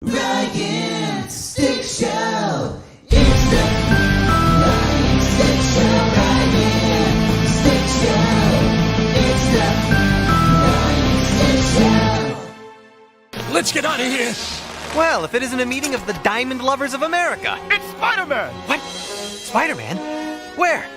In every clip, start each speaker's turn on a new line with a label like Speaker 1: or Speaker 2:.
Speaker 1: Ryan Stick Show. It's the Ryan Stick Show. Ryan Stick Show. It's the Ryan Stick Show.
Speaker 2: Let's get out of here.
Speaker 3: Well, if it isn't a meeting of the Diamond Lovers of America.
Speaker 2: It's Spiderman.
Speaker 3: What? Spider-Man? Where?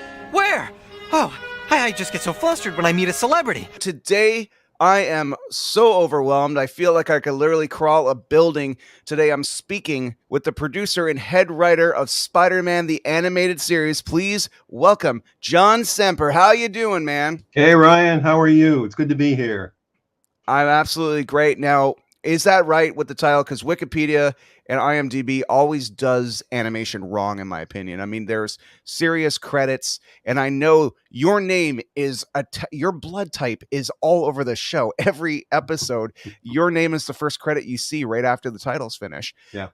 Speaker 3: Oh, I just get so flustered when I meet a celebrity.
Speaker 4: Today, I am so overwhelmed. I feel like I could literally crawl a building. Today, I'm speaking with the producer and head writer of Spider-Man, the animated series. Please welcome John Semper. How you doing, man?
Speaker 5: Hey, Ryan. How are you? It's good to be here.
Speaker 4: I'm absolutely great. Now, is that right with the title? Because Wikipedia and IMDb always does animation wrong, in my opinion. I mean, there's serious credits, and I know your name is your blood type is all over the show. Every episode, your name is the first credit you see right after the titles finish.
Speaker 5: Yeah.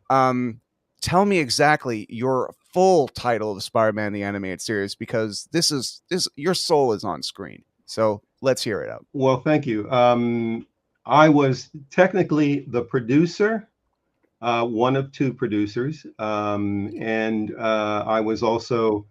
Speaker 4: Tell me exactly your full title of Spider-Man the Animated Series, because this your soul is on screen. So let's hear it out.
Speaker 5: Well, thank you. I was technically the producer, one of two producers, and I was also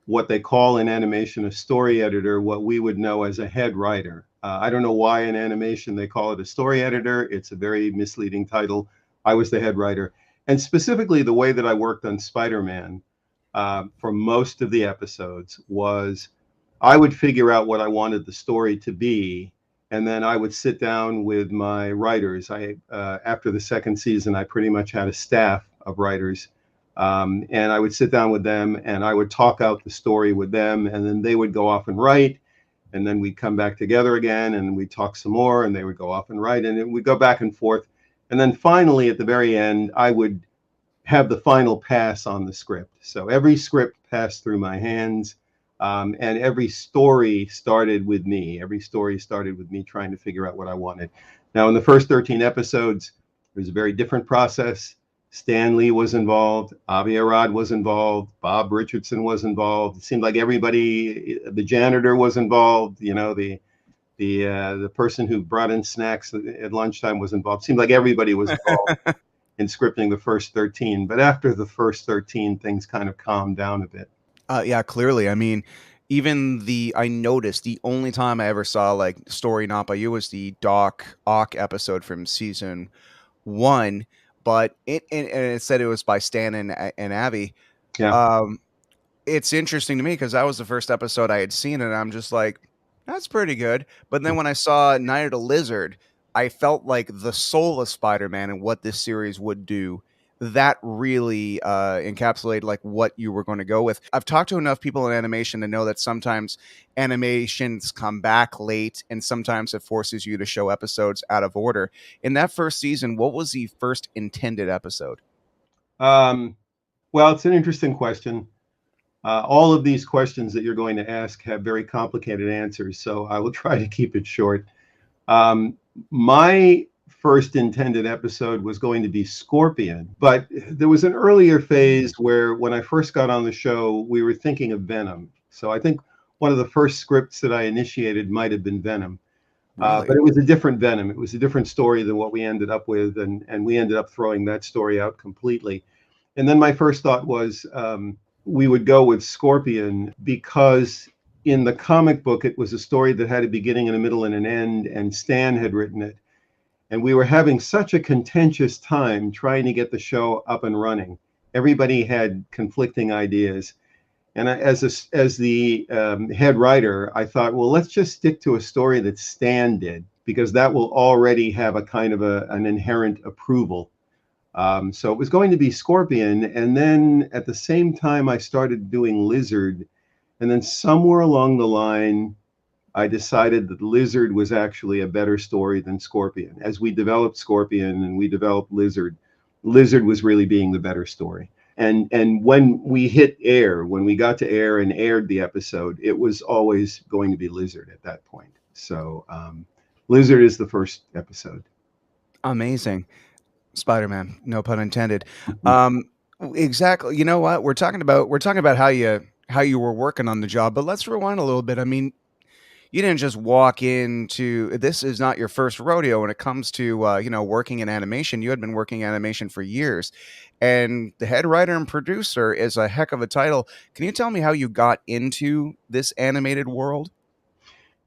Speaker 5: what they call in animation a story editor, what we would know as a head writer. I don't know why in animation they call it a story editor. It's a very misleading title. I was the head writer. And specifically the way that I worked on Spider-Man for most of the episodes was I would figure out what I wanted the story to be, and then I would sit down with my writers. After the second season, I pretty much had a staff of writers. And I would sit down with them and I would talk out the story with them, and then they would go off and write. And then we'd come back together again and we'd talk some more, and they would go off and write, and we'd go back and forth. And then finally, at the very end, I would have the final pass on the script. So every script passed through my hands. And every story started with me. Every story started with me trying to figure out what I wanted. Now, in the first 13 episodes, it was a very different process. Stan Lee was involved. Avi Arad was involved. Bob Richardson was involved. It seemed like everybody, the janitor was involved. You know, the person who brought in snacks at lunchtime was involved. It seemed like everybody was involved in scripting the first 13. But after the first 13, things kind of calmed down a bit.
Speaker 4: Yeah, clearly. I mean, I noticed the only time I ever saw like Story Not By You was the Doc Ock episode from season 1, but it said it was by Stan and Avi.
Speaker 5: Yeah.
Speaker 4: It's interesting to me because that was the first episode I had seen, and I'm just like, that's pretty good. But then when I saw Night of the Lizard, I felt like the soul of Spider-Man and what this series would do. That really encapsulated like what you were going to go with. I've talked to enough people in animation to know that sometimes animations come back late, and sometimes it forces you to show episodes out of order. In that first season, what was the first intended episode?
Speaker 5: Well, it's an interesting question. All of these questions that you're going to ask have very complicated answers, so I will try to keep it short. My first intended episode was going to be Scorpion, but there was an earlier phase where when I first got on the show, we were thinking of Venom. So I think one of the first scripts that I initiated might have been Venom.
Speaker 4: Really?
Speaker 5: But it was a different Venom. It was a different story than what we ended up with, and we ended up throwing that story out completely. And then my first thought was we would go with Scorpion because in the comic book, it was a story that had a beginning and a middle and an end, and Stan had written it. And we were having such a contentious time trying to get the show up and running. Everybody had conflicting ideas. And as the head writer, I thought, well, let's just stick to a story that Stan did, because that will already have a kind of an inherent approval. So it was going to be Scorpion. And then at the same time, I started doing Lizard. And then somewhere along the line, I decided that Lizard was actually a better story than Scorpion. As we developed Scorpion and we developed Lizard, Lizard was really being the better story. And when we hit air, when we got to air and aired the episode, it was always going to be Lizard at that point. So Lizard is the first episode.
Speaker 4: Amazing. Spider-Man, no pun intended. Exactly. You know what? We're talking about how you were working on the job, but let's rewind a little bit. I mean, you didn't just walk into this is not your first rodeo when it comes to working in animation. You had been working in animation for years, and the head writer and producer is a heck of a title. Can you tell me how you got into this animated world?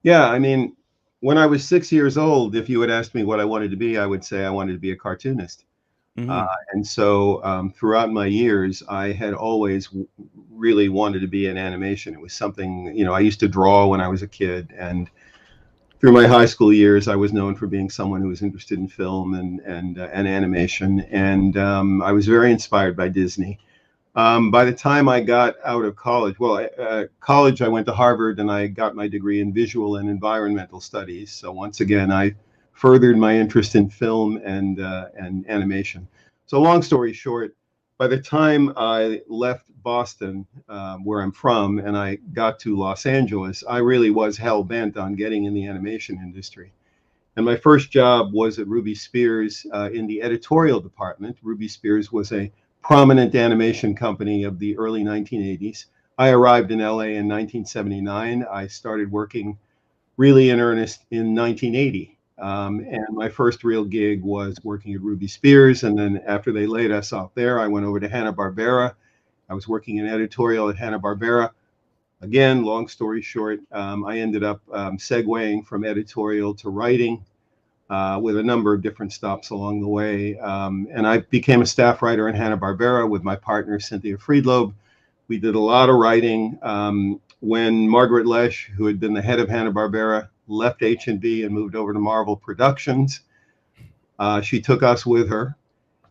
Speaker 5: Yeah, I mean, when I was 6 years old, if you had asked me what I wanted to be, I would say I wanted to be a cartoonist. Uh,
Speaker 4: Hmm.
Speaker 5: and so throughout my years, I had always really wanted to be in animation. It was something, I used to draw when I was a kid. And through my high school years, I was known for being someone who was interested in film and animation. And I was very inspired by Disney. By the time I got out of college, college, I went to Harvard and I got my degree in visual and environmental studies. So once again, I furthered my interest in film and animation. So long story short, by the time I left Boston, where I'm from, and I got to Los Angeles, I really was hell bent on getting in the animation industry. And my first job was at Ruby Spears in the editorial department. Ruby Spears was a prominent animation company of the early 1980s. I arrived in LA in 1979. I started working really in earnest in 1980. And my first real gig was working at Ruby Spears. And then after they laid us off there, I went over to Hanna-Barbera. I was working in editorial at Hanna-Barbera. Again, long story short, I ended up segueing from editorial to writing with a number of different stops along the way. And I became a staff writer in Hanna-Barbera with my partner, Cynthia Friedloeb. We did a lot of writing. When Margaret Lesh, who had been the head of Hanna-Barbera, left H&B and moved over to Marvel Productions, she took us with her.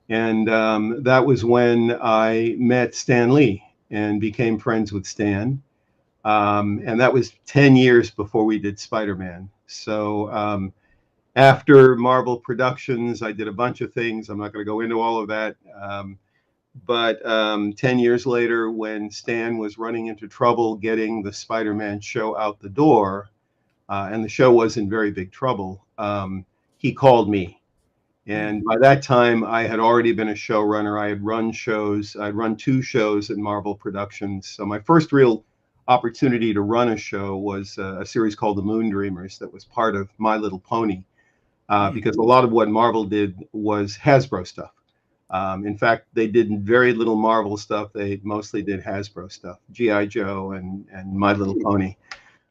Speaker 5: And that was when I met Stan Lee and became friends with Stan. And that was 10 years before we did Spider-Man. So after Marvel Productions, I did a bunch of things. I'm not going to go into all of that. But 10 years later, when Stan was running into trouble getting the Spider-Man show out the door, and the show was in very big trouble, he called me. And by that time, I had already been a showrunner. I had run shows. I'd run 2 shows at Marvel Productions. So my first real opportunity to run a show was a series called The Moon Dreamers that was part of My Little Pony, because a lot of what Marvel did was Hasbro stuff. In fact, they did very little Marvel stuff. They mostly did Hasbro stuff, G.I. Joe and My Little Pony.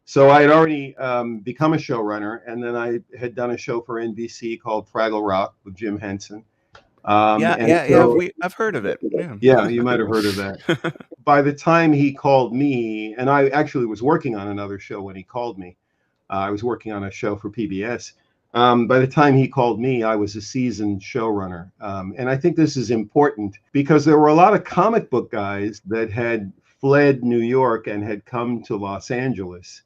Speaker 5: So I had already become a showrunner, and then I had done a show for NBC called Fraggle Rock with Jim Henson.
Speaker 4: I've heard of it.
Speaker 5: Yeah, you might have heard of that. By the time he called me, and I actually was working on another show when he called me. I was working on a show for PBS. By the time he called me, I was a seasoned showrunner. And I think this is important because there were a lot of comic book guys that had fled New York and had come to Los Angeles.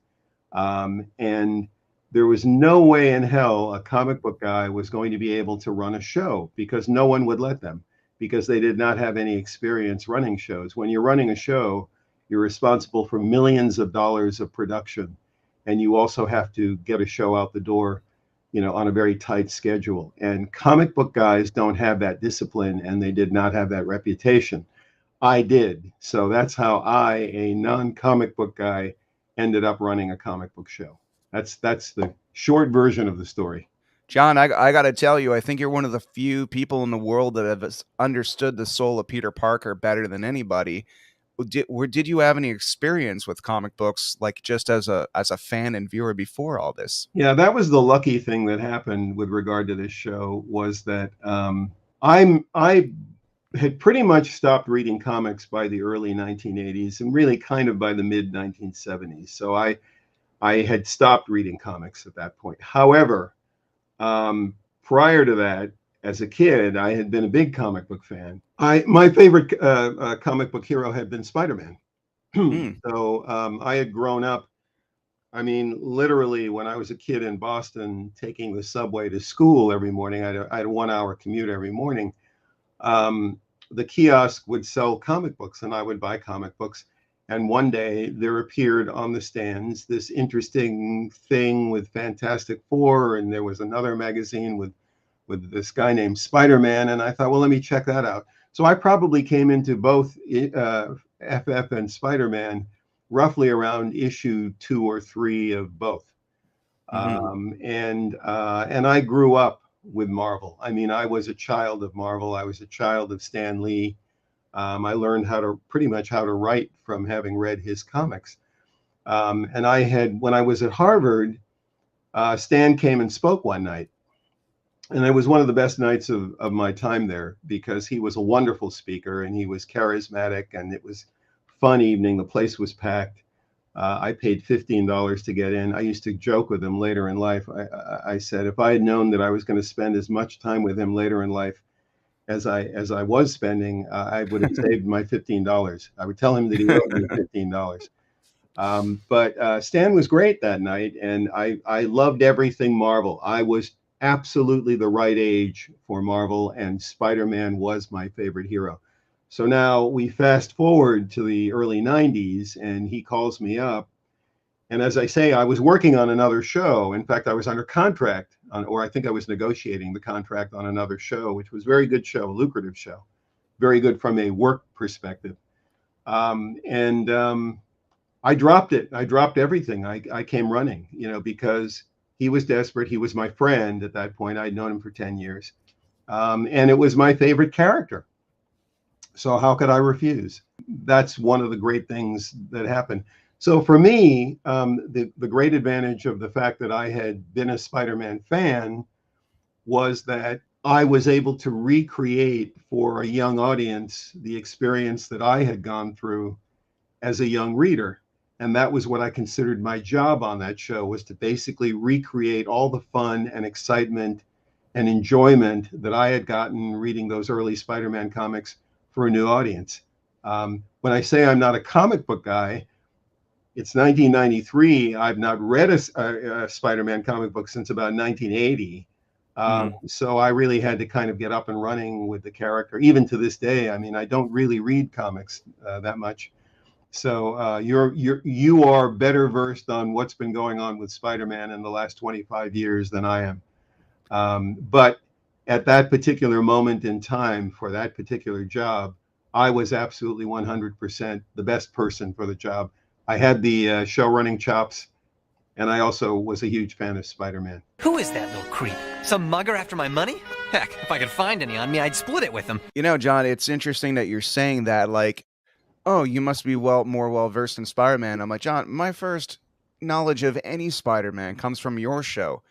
Speaker 5: And there was no way in hell a comic book guy was going to be able to run a show because no one would let them, because they did not have any experience running shows. When you're running a show, you're responsible for millions of dollars of production. And you also have to get a show out the door, on a very tight schedule. And comic book guys don't have that discipline, and they did not have that reputation. I did. So that's how I, a non-comic book guy, ended up running a comic book show. That's the short version of the story.
Speaker 4: John, I got to tell you, I think you're one of the few people in the world that have understood the soul of Peter Parker better than anybody. Did you have any experience with comic books, like just as a fan and viewer before all this?
Speaker 5: Yeah, that was the lucky thing that happened with regard to this show, was that I had pretty much stopped reading comics by the early 1980s and really kind of by the mid 1970s. So I had stopped reading comics at that point. However, prior to that, as a kid, I had been a big comic book fan. My favorite comic book hero had been Spider-Man. So I had grown up, I mean, literally when I was a kid in Boston, taking the subway to school every morning. I had a 1-hour commute every morning. The kiosk would sell comic books, and I would buy comic books. And one day there appeared on the stands this interesting thing with Fantastic Four, and there was another magazine with this guy named Spider-Man, and I thought, well, let me check that out. So I probably came into both FF and Spider-Man roughly around issue 2 or 3 of both. And I grew up with Marvel. I mean, I was a child of Marvel. I was a child of Stan Lee. I learned pretty much how to write from having read his comics. And when I was at Harvard, Stan came and spoke one night. And it was one of the best nights of my time there, because he was a wonderful speaker and he was charismatic, and it was a fun evening. The place was packed. I paid $15 to get in. I used to joke with him later in life. I said, if I had known that I was going to spend as much time with him later in life as I was spending, I would have saved my $15. I would tell him that he owed me $15. But Stan was great that night, and I loved everything Marvel. I was absolutely the right age for Marvel, and Spider-Man was my favorite hero. So now we fast forward to the early 90s, and he calls me up. And as I say, I was working on another show. In fact, I was under contract or I think I was negotiating the contract on another show, which was a very good show, a lucrative show, very good from a work perspective. I dropped it. I dropped everything. I came running, because he was desperate. He was my friend at that point. I'd known him for 10 years. And it was my favorite character. So how could I refuse? That's one of the great things that happened. So for me, the great advantage of the fact that I had been a Spider-Man fan was that I was able to recreate for a young audience the experience that I had gone through as a young reader. And that was what I considered my job on that show, was to basically recreate all the fun and excitement and enjoyment that I had gotten reading those early Spider-Man comics for a new audience. When I say I'm not a comic book guy, it's 1993. I've not read a Spider-Man comic book since about 1980. So I really had to kind of get up and running with the character. Even to this day, I mean, I don't really read comics that much. So you are better versed on what's been going on with Spider-Man in the last 25 years than I am. But at that particular moment in time for that particular job, I was absolutely 100% the best person for the job. I had the show running chops, and I also was a huge fan of Spider-Man.
Speaker 3: Who is that little creep? Some mugger after my money? Heck, if I could find any on me, I'd split it with him.
Speaker 4: John, it's interesting that you're saying that, like, oh, you must be more well versed in Spider-Man. I'm like, John, my first knowledge of any Spider-Man comes from your show.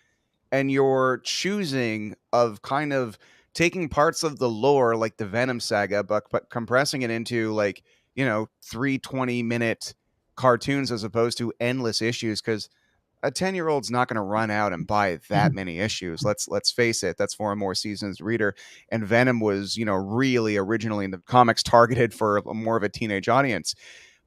Speaker 4: And your choosing of kind of taking parts of the lore, like the Venom saga, but compressing it into, like, 3 20-minute cartoons as opposed to endless issues, because a 10-year-old's not going to run out and buy that many issues. Let's face it, that's for a more seasoned reader. And Venom was, really originally in the comics targeted for more of a teenage audience.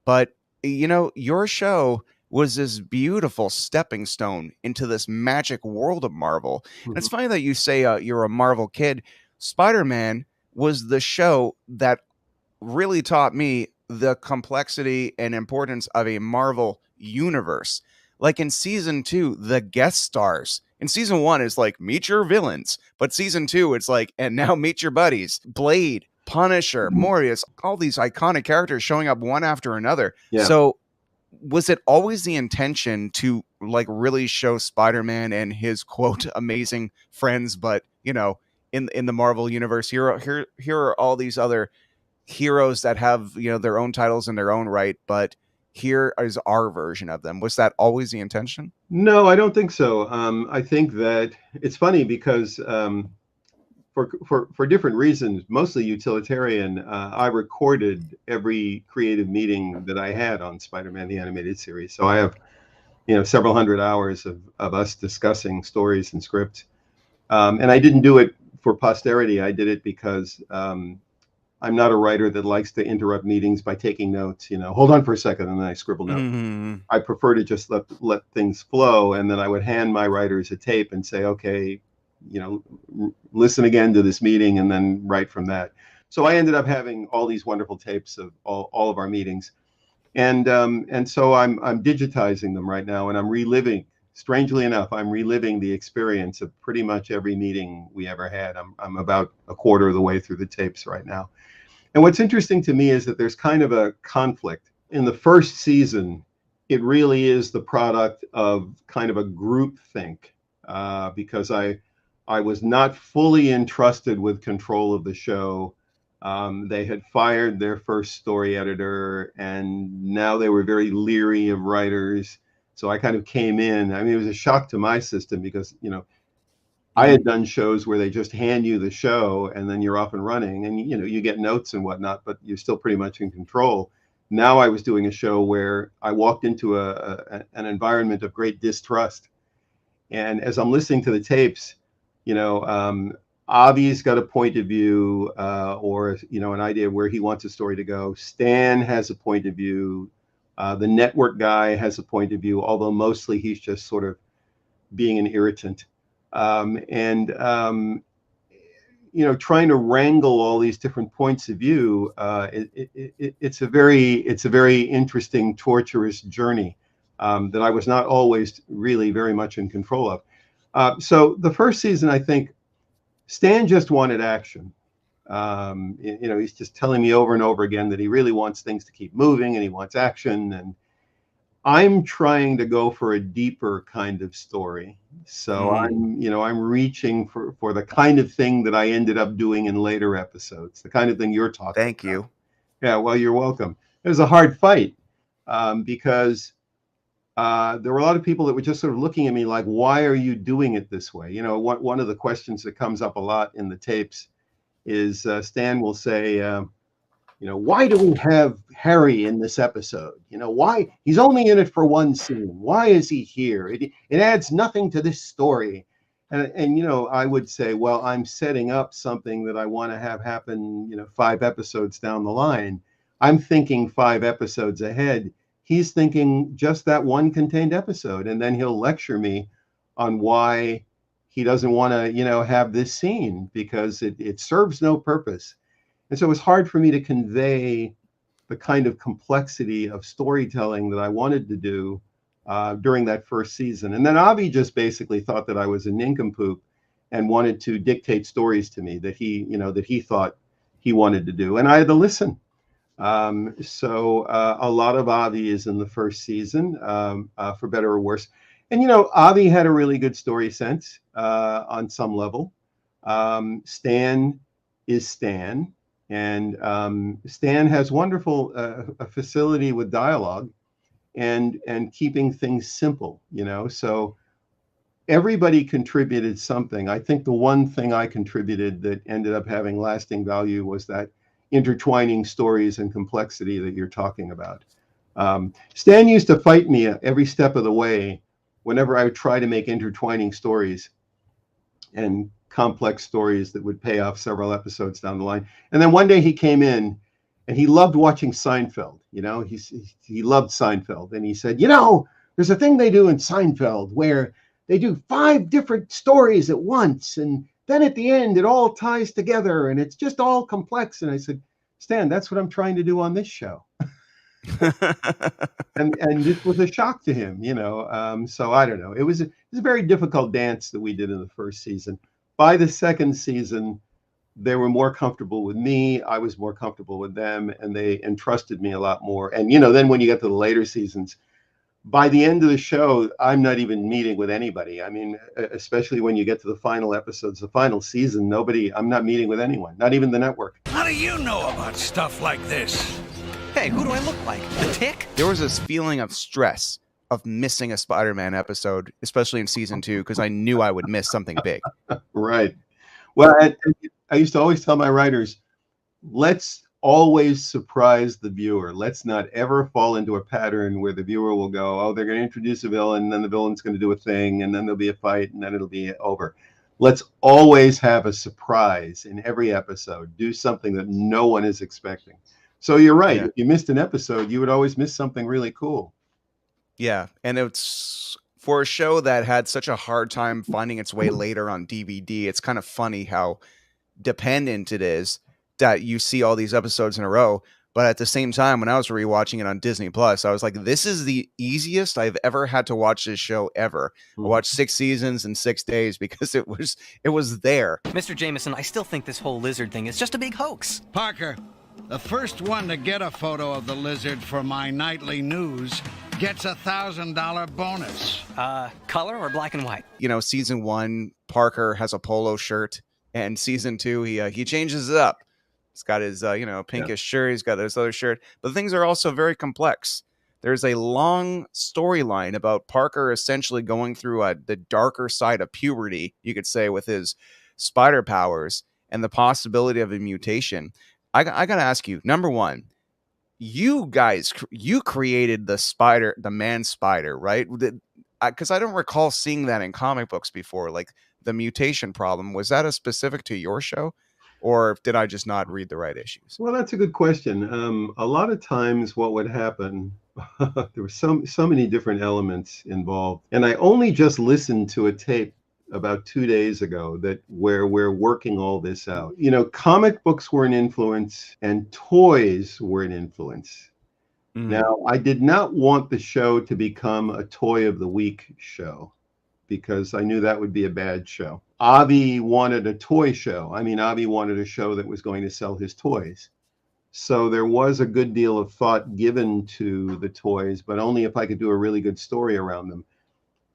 Speaker 4: But, your show was this beautiful stepping stone into this magic world of Marvel. And it's funny that you say you're a Marvel kid. Spider-Man was the show that really taught me the complexity and importance of a Marvel universe. Like in season 2, the guest stars. In season 1, it's like, meet your villains. But season 2, it's like, and now meet your buddies. Blade, Punisher, Morbius, all these iconic characters showing up one after another.
Speaker 5: Yeah.
Speaker 4: So was it always the intention to, like, really show Spider-Man and his, quote, amazing friends, but, in the Marvel universe, here are all these other heroes that have, their own titles in their own right, but here is our version of them? Was that always the intention?
Speaker 5: No, I don't think so. I think that it's funny because for different reasons, mostly utilitarian, I recorded every creative meeting that I had on Spider-Man the Animated Series. So I have, several hundred hours of us discussing stories and scripts. And I didn't do it for posterity. I did it because I'm not a writer that likes to interrupt meetings by taking notes. Hold on for a second, and then I scribble notes. I prefer to just let things flow, and then I would hand my writers a tape and say, okay, listen again to this meeting, and then write from that. So I ended up having all these wonderful tapes of all of our meetings, and so I'm digitizing them right now, and I'm reliving. Strangely enough, I'm reliving the experience of pretty much every meeting we ever had. I'm about a quarter of the way through the tapes right now. And what's interesting to me is that there's kind of a conflict. In the first season, it really is the product of kind of a group think, because I was not fully entrusted with control of the show. They had fired their first story editor, and now they were very leery of writers. So I kind of came in. I mean, it was a shock to my system because, I had done shows where they just hand you the show and then you're off and running, and you get notes and whatnot, but you're still pretty much in control. Now I was doing a show where I walked into an environment of great distrust, and as I'm listening to the tapes, Avi's got a point of view, or an idea of where he wants a story to go. Stan has a point of view. The network guy has a point of view, although mostly he's just sort of being an irritant. Trying to wrangle all these different points of view, it's a very interesting, torturous journey that I was not always really very much in control of. So the first season, I think Stan just wanted action. He's just telling me over and over again that he really wants things to keep moving and he wants action. And I'm trying to go for a deeper kind of story. So I'm reaching for the kind of thing that I ended up doing in later episodes, the kind of thing you're talking about.
Speaker 4: Thank you.
Speaker 5: Yeah, well, you're welcome. It was a hard fight because there were a lot of people that were just sort of looking at me like, why are you doing it this way? One of the questions that comes up a lot in the tapes is Stan will say, why do we have Harry in this episode? Why? He's only in it for one scene. Why is he here? It adds nothing to this story. And I would say, well, I'm setting up something that I want to have happen, 5 episodes down the line. I'm thinking 5 episodes ahead. He's thinking just that one contained episode. And then he'll lecture me on why he doesn't want to, have this scene because it serves no purpose. And so it was hard for me to convey the kind of complexity of storytelling that I wanted to do during that first season. And then Avi just basically thought that I was a nincompoop and wanted to dictate stories to me that he thought he wanted to do. And I had to listen. So a lot of Avi is in the first season, for better or worse. And, Avi had a really good story sense on some level. Stan is Stan. And Stan has wonderful a facility with dialogue and keeping things simple, so everybody contributed something. I think the one thing I contributed that ended up having lasting value was that intertwining stories and complexity that you're talking about. Stan used to fight me every step of the way whenever I would try to make intertwining stories and complex stories that would pay off several episodes down the line. And then one day he came in and he loved watching Seinfeld. He loved Seinfeld. And he said, there's a thing they do in Seinfeld where they do 5 different stories at once. And then at the end, it all ties together and it's just all complex. And I said, Stan, that's what I'm trying to do on this show. and this was a shock to him, so I don't know. It was a very difficult dance that we did in the first season. By the second season, they were more comfortable with me. I was more comfortable with them, and they entrusted me a lot more. And, then when you get to the later seasons, by the end of the show, I'm not even meeting with anybody. I mean, especially when you get to the final episodes, the final season, I'm not meeting with anyone, not even the network.
Speaker 1: How do you know about stuff like this?
Speaker 3: Hey, who do I look like? The Tick?
Speaker 4: There was this feeling of stress of missing a Spider-Man episode, especially in season 2, because I knew I would miss something big.
Speaker 5: Right. Well, I used to always tell my writers, let's always surprise the viewer. Let's not ever fall into a pattern where the viewer will go, oh, they're going to introduce a villain, and then the villain's going to do a thing, and then there'll be a fight, and then it'll be over. Let's always have a surprise in every episode. Do something that no one is expecting. So you're right.
Speaker 4: Yeah.
Speaker 5: If you missed an episode, you would always miss something really cool.
Speaker 4: Yeah, and it's for a show that had such a hard time finding its way later on DVD. It's kind of funny how dependent it is that you see all these episodes in a row. But at the same time, when I was rewatching it on Disney Plus, I was like, this is the easiest I've ever had to watch this show ever. I watched 6 seasons in 6 days because it was there.
Speaker 3: Mr. Jameson, I still think this whole lizard thing is just a big hoax.
Speaker 1: Parker, the first one to get a photo of the lizard for my nightly news gets a $1,000 bonus.
Speaker 3: Color or black and white?
Speaker 4: Season 1, Parker has a polo shirt, and season 2, he changes it up. He's got his pinkish shirt. He's got this other shirt, but things are also very complex. There's a long storyline about Parker essentially going through the darker side of puberty, you could say, with his spider powers and the possibility of a mutation. I got to ask you, number one, you guys, you created the man spider, right? Because I don't recall seeing that in comic books before. Like the mutation problem, was that a specific to your show? Or did I just not read the right issues?
Speaker 5: Well, that's a good question. A lot of times what would happen, there were so many different elements involved. And I only just listened to a tape about 2 days ago where we're working all this out. Comic books were an influence and toys were an influence. Mm. Now, I did not want the show to become a Toy of the Week show because I knew that would be a bad show. Avi wanted a toy show. Avi wanted a show that was going to sell his toys. So there was a good deal of thought given to the toys, but only if I could do a really good story around them.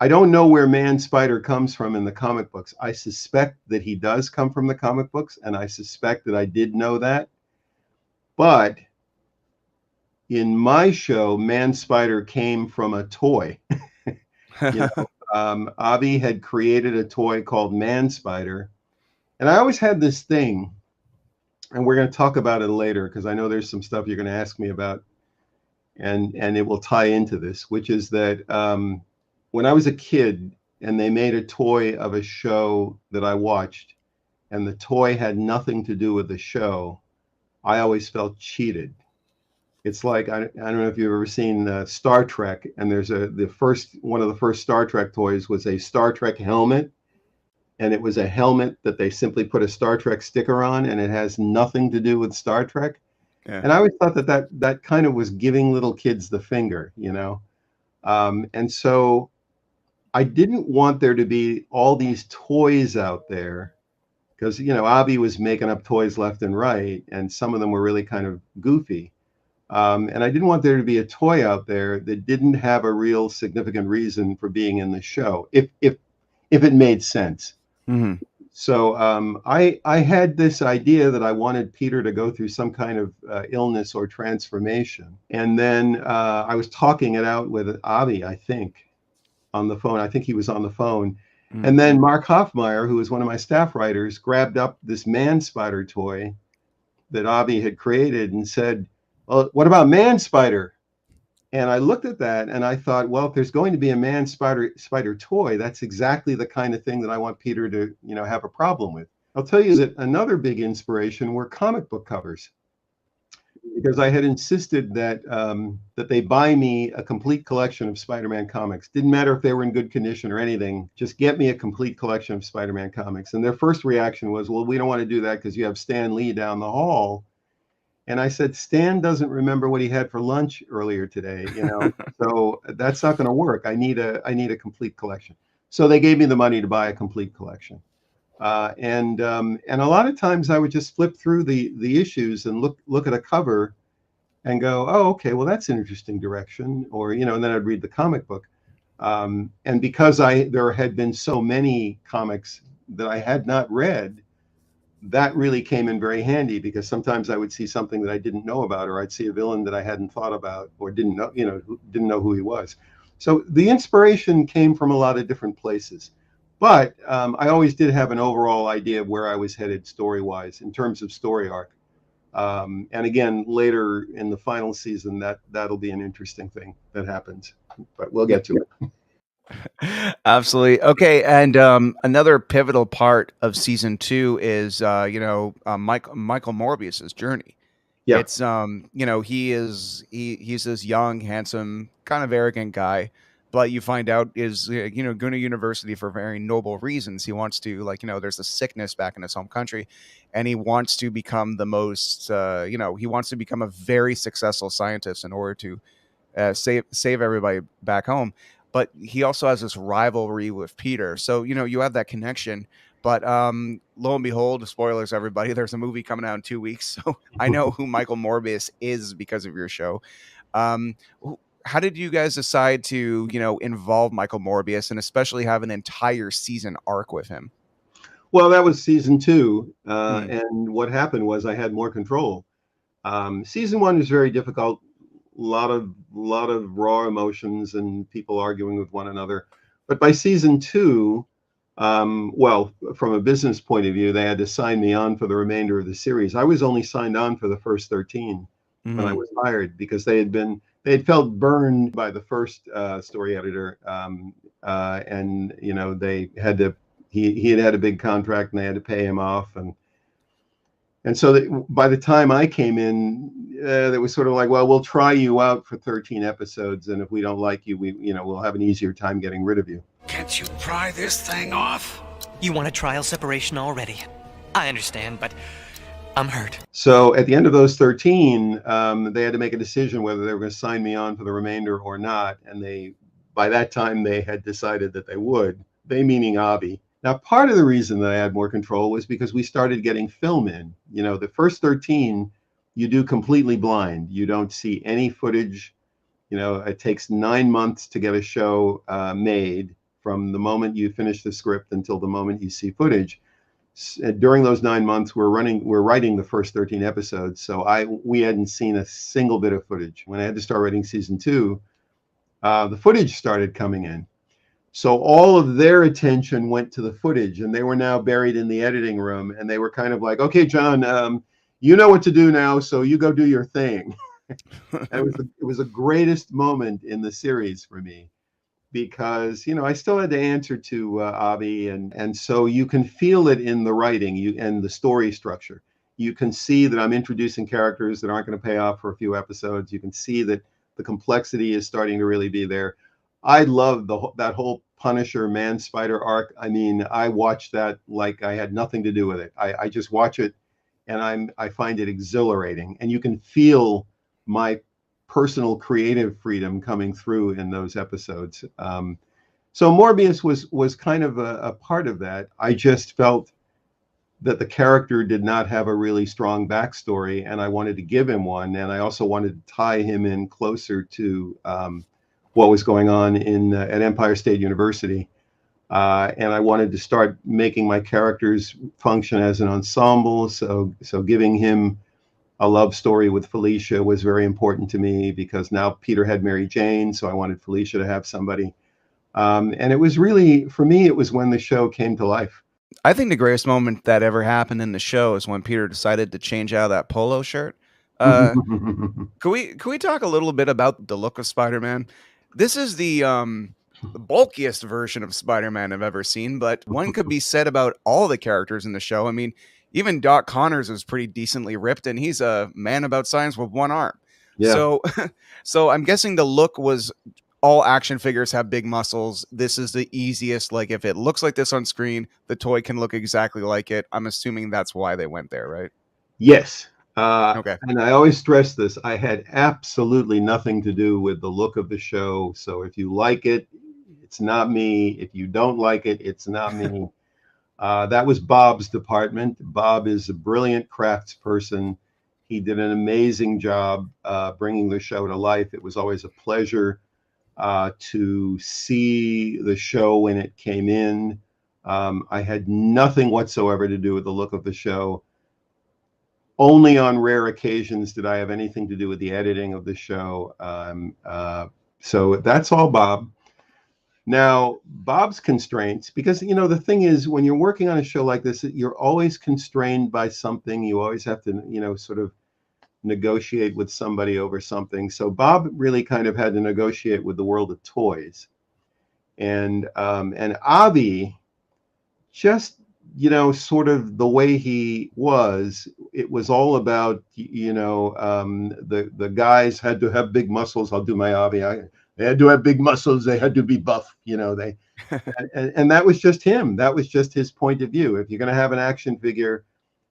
Speaker 5: I don't know where Man Spider comes from in the comic books. I suspect that he does come from the comic books, and I suspect that I did know that. But in my show, Man Spider came from a toy. Avi had created a toy called Man Spider. And I always had this thing, and we're going to talk about it later because I know there's some stuff you're going to ask me about, and it will tie into this, which is that when I was a kid and they made a toy of a show that I watched, and the toy had nothing to do with the show, I always felt cheated. It's like, I don't know if you've ever seen Star Trek, and there's one of the first Star Trek toys was a Star Trek helmet, and it was a helmet that they simply put a Star Trek sticker on, and it has nothing to do with Star Trek. Yeah. And I always thought that kind of was giving little kids the finger, and so I didn't want there to be all these toys out there because, Avi was making up toys left and right, and some of them were really kind of goofy. And I didn't want there to be a toy out there that didn't have a real significant reason for being in the show, if it made sense. Mm-hmm. So I had this idea that I wanted Peter to go through some kind of illness or transformation. And then I was talking it out with Avi, I think, on the phone. I think he was on the phone. Mm-hmm. And then Mark Hoffmeyer, who was one of my staff writers, grabbed up this Man Spider toy that Avi had created and said, "Well, what about Man Spider?" And I looked at that and I thought, well, if there's going to be a Man Spider toy, that's exactly the kind of thing that I want Peter to, have a problem with. I'll tell you that another big inspiration were comic book covers, because I had insisted that that they buy me a complete collection of Spider-Man comics. Didn't matter if they were in good condition or anything, just get me a complete collection of Spider-Man comics. And their first reaction was, well, we don't want to do that because you have Stan Lee down the hall. And I said, Stan doesn't remember what he had for lunch earlier today, so that's not going to work. I need a complete collection. So they gave me the money to buy a complete collection. And a lot of times I would just flip through the issues and look at a cover and go, oh, okay, well, that's an interesting direction. Or, and then I'd read the comic book. And because there had been so many comics that I had not read, that really came in very handy, because sometimes I would see something that I didn't know about, or I'd see a villain that I hadn't thought about or didn't know who he was. So the inspiration came from a lot of different places. But I always did have an overall idea of where I was headed story-wise in terms of story arc. And again, later in the final season, that'll be an interesting thing that happens. But we'll get to it.
Speaker 4: Absolutely. Okay. And another pivotal part of season 2 is, Michael Morbius's journey. Yeah. It's, he's this young, handsome, kind of arrogant guy, but you find out is, going to university for very noble reasons. He wants to, there's a sickness back in his home country, and he wants to become the most, he wants to become a very successful scientist in order to save everybody back home. But he also has this rivalry with Peter. So, you have that connection. But lo and behold, spoilers, everybody, there's a movie coming out in 2 weeks. So I know who Michael Morbius is because of your show. How how did you guys decide to, involve Michael Morbius and especially have an entire season arc with him?
Speaker 5: Well, that was season 2,
Speaker 4: Mm.
Speaker 5: and what happened was I had more control. Season 1 was very difficult. Lot of raw emotions and people arguing with one another. But by season 2, well, from a business point of view, they had to sign me on for the remainder of the series. I was only signed on for the first 13 when I
Speaker 4: Mhm.
Speaker 5: was hired, because they had felt burned by the first story editor, and they had to. He had a big contract and they had to pay him off, and so by the time I came in, it was sort of like, well, we'll try you out for 13 episodes, and if we don't like you, we'll have an easier time getting rid of you.
Speaker 1: Can't you pry this thing off?
Speaker 3: You want a trial separation already. I understand, but I'm hurt.
Speaker 5: So at the end of those 13, they had to make a decision whether they were going to sign me on for the remainder or not. And by that time, they had decided that they would. They meaning Avi. Now, part of the reason that I had more control was because we started getting film in. The first 13, you do completely blind. You don't see any footage. It takes 9 months to get a show made from the moment you finish the script until the moment you see footage. During those 9 months, we're writing the first 13 episodes. So we hadn't seen a single bit of footage. When I had to start writing season 2, the footage started coming in. So all of their attention went to the footage, and they were now buried in the editing room. And they were kind of like, okay, John, you know what to do now, so you go do your thing. And it was the greatest moment in the series for me, because I still had to answer to Avi, and so you can feel it in the writing and the story structure. You can see that I'm introducing characters that aren't going to pay off for a few episodes. You can see that the complexity is starting to really be there. I love that whole Punisher Man Spider arc. I mean, I watched that like I had nothing to do with it. I just watch it, and I find it exhilarating, and you can feel my personal creative freedom coming through in those episodes. So Morbius was kind of a part of that. I just felt that the character did not have a really strong backstory, and I wanted to give him one, and I also wanted to tie him in closer to what was going on at Empire State University. And I wanted to start making my characters function as an ensemble. So giving him a love story with Felecia was very important to me, because now Peter had Mary Jane, so I wanted Felecia to have somebody. And it was really, for me, it was when the show came to life.
Speaker 4: I think the greatest moment that ever happened in the show is when Peter decided to change out of that polo shirt. Could we talk a little bit about the look of Spider-Man? This is the bulkiest version of Spider-Man I've ever seen, but one could be said about all the characters in the show. I mean, even Doc Connors is pretty decently ripped, and he's a man about science with one arm.
Speaker 5: Yeah.
Speaker 4: So I'm guessing the look was all action figures have big muscles. This is the easiest. Like, if it looks like this on screen, the toy can look exactly like it. I'm assuming that's why they went there, right?
Speaker 5: Yes.
Speaker 4: Okay.
Speaker 5: And I always stress this. I had absolutely nothing to do with the look of the show. So if you like it, it's not me. If you don't like it, it's not me. That was Bob's department. Bob is a brilliant craftsperson. He did an amazing job bringing the show to life. It was always a pleasure to see the show when it came in. I had nothing whatsoever to do with the look of the show. Only on rare occasions did I have anything to do with the editing of the show. So that's all Bob. Now, Bob's constraints, because, the thing is, when you're working on a show like this, you're always constrained by something. You always have to, sort of negotiate with somebody over something. So Bob really kind of had to negotiate with the world of toys. And Avi, just, sort of the way he was, it was all about, the guys had to have big muscles. I'll do my Avi. They had to have big muscles. They had to be buff. And that was just him. That was just his point of view. If you're going to have an action figure,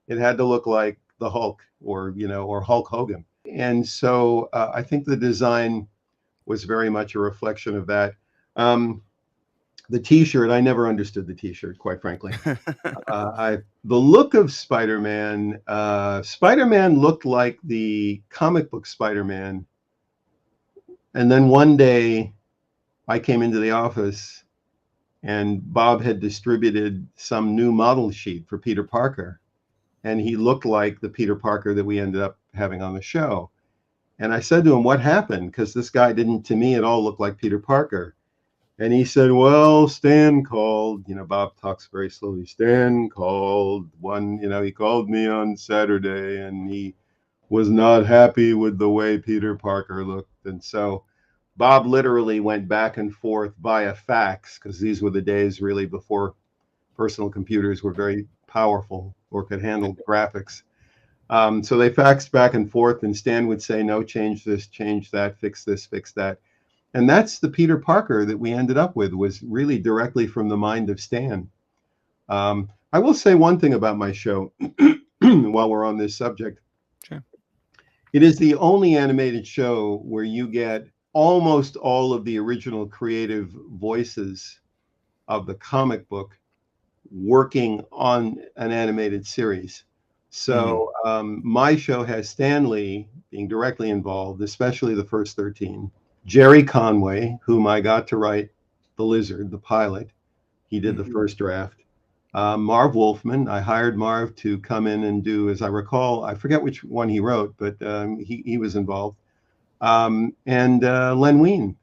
Speaker 5: it had to look like the Hulk or Hulk Hogan. And so I think the design was very much a reflection of that. The T-shirt, I never understood the T-shirt, quite frankly. The look of Spider-Man, Spider-Man looked like the comic book Spider-Man. And then one day I came into the office and Bob had distributed some new model sheet for Peter Parker. And he looked like the Peter Parker that we ended up having on the show. And I said to him, what happened? Because this guy didn't, to me, at all look like Peter Parker. And he said, well, Stan called. Bob talks very slowly. Stan called he called me on Saturday and he was not happy with the way Peter Parker looked. And so Bob literally went back and forth via fax, because these were the days really before personal computers were very powerful or could handle graphics. So they faxed back and forth, and Stan would say, no, change this, change that, fix this, fix that. And that's the Peter Parker that we ended up with, was really directly from the mind of Stan. I will say one thing about my show while we're on this subject.
Speaker 4: Sure.
Speaker 5: It is the only animated show where you get almost all of the original creative voices of the comic book working on an animated series. So my show has Stan Lee being directly involved, especially the first 13. Jerry Conway, whom I got to write The Lizard, the pilot. He did the first draft. Marv Wolfman, I hired Marv to come in and do, as I recall, I forget which one he wrote, but he was involved. And Len Wein.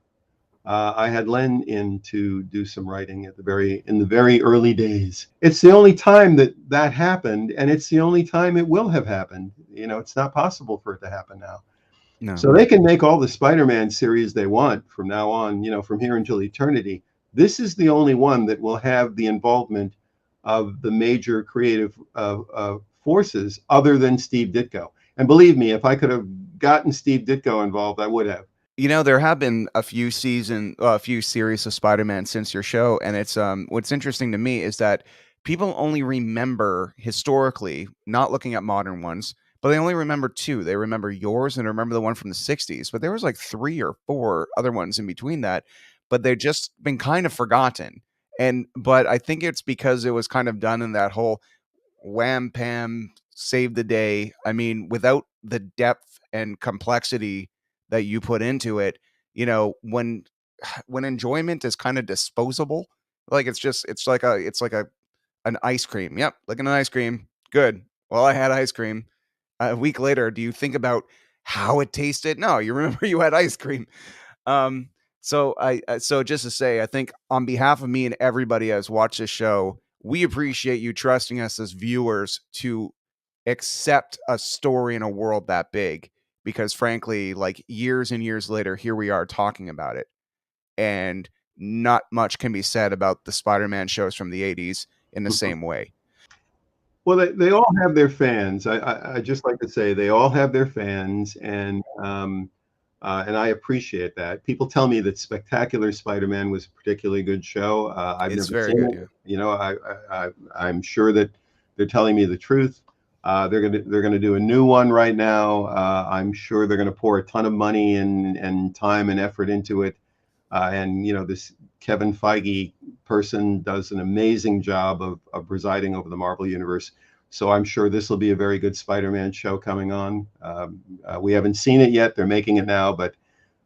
Speaker 5: I had Len in to do some writing in the very early days. It's the only time that happened, and it's the only time it will have happened. It's not possible for it to happen now.
Speaker 4: No.
Speaker 5: So they can make all the Spider-Man series they want from now on, from here until eternity. This is the only one that will have the involvement of the major creative forces other than Steve Ditko. And believe me, if I could have gotten Steve Ditko involved, I would have.
Speaker 4: There have been a few series of Spider-Man since your show, and it's what's interesting to me is that people only remember historically, not looking at modern ones, but they only remember two. They remember yours and remember the one from the 60s, but there was like 3 or 4 other ones in between that, but they've just been kind of forgotten. But I think it's because it was kind of done in that whole wham pam save the day. I mean, without the depth and complexity that you put into it, when enjoyment is kind of disposable, like it's like an ice cream. Yep, like an ice cream. Good. Well, I had ice cream. A week later, do you think about how it tasted? No, you remember you had ice cream. So just to say, I think on behalf of me and everybody that's watched this show, we appreciate you trusting us as viewers to accept a story in a world that big. Because frankly, like years and years later, here we are talking about it. And not much can be said about the Spider-Man shows from the 80s in the same way.
Speaker 5: Well, they all have their fans. I just like to say they all have their fans, and I appreciate that. People tell me that Spectacular Spider-Man was a particularly good show. It's never seen it. Yeah. I'm sure that they're telling me the truth. They're gonna do a new one right now. I'm sure they're gonna pour a ton of money and time and effort into it. This Kevin Feige person does an amazing job of presiding over the Marvel Universe. So I'm sure this will be a very good Spider-Man show coming on. We haven't seen it yet. They're making it now, but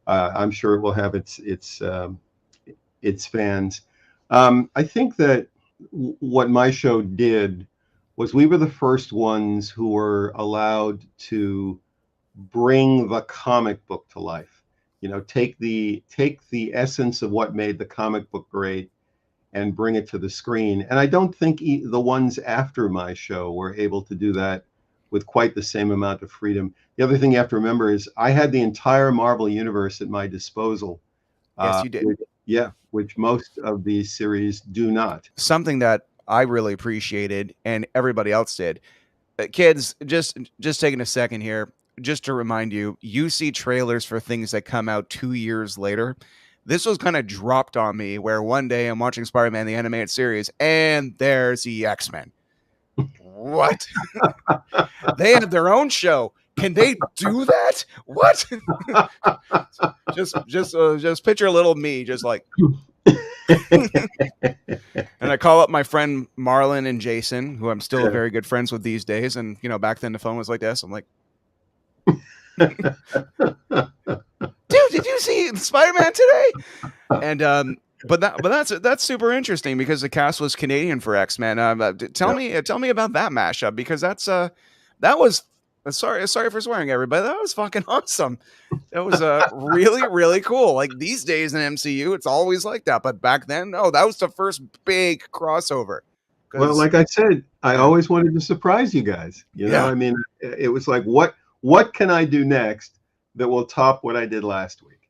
Speaker 5: I'm sure it will have its fans. I think that what my show did was we were the first ones who were allowed to bring the comic book to life. Take the essence of what made the comic book great and bring it to the screen. And I don't think the ones after my show were able to do that with quite the same amount of freedom. The other thing you have to remember is I had the entire Marvel universe at my disposal.
Speaker 4: Yes, you did.
Speaker 5: Which most of these series do not.
Speaker 4: Something that I really appreciated and everybody else did. Kids, just taking a second here, just to remind you, you see trailers for things that come out 2 years later. This was kind of dropped on me where one day I'm watching Spider-Man, the animated series, and there's the X-Men. What? They have their own show. Can they do that? What? just picture little me, just like. And I call up my friend Marlon and Jason, who I'm still very good friends with these days. And back then the phone was like this. I'm like, dude, did you see Spider-Man today? And but that's super interesting because the cast was Canadian for X-Men. Tell me about that mashup, because that was sorry for swearing, everybody. That was fucking awesome. It was really, really cool. Like, these days in MCU, it's always like that, but back then, no, that was the first big crossover.
Speaker 5: Well, like I said, I always wanted to surprise you guys. I mean, it was like, what can I do next that will top what I did last week?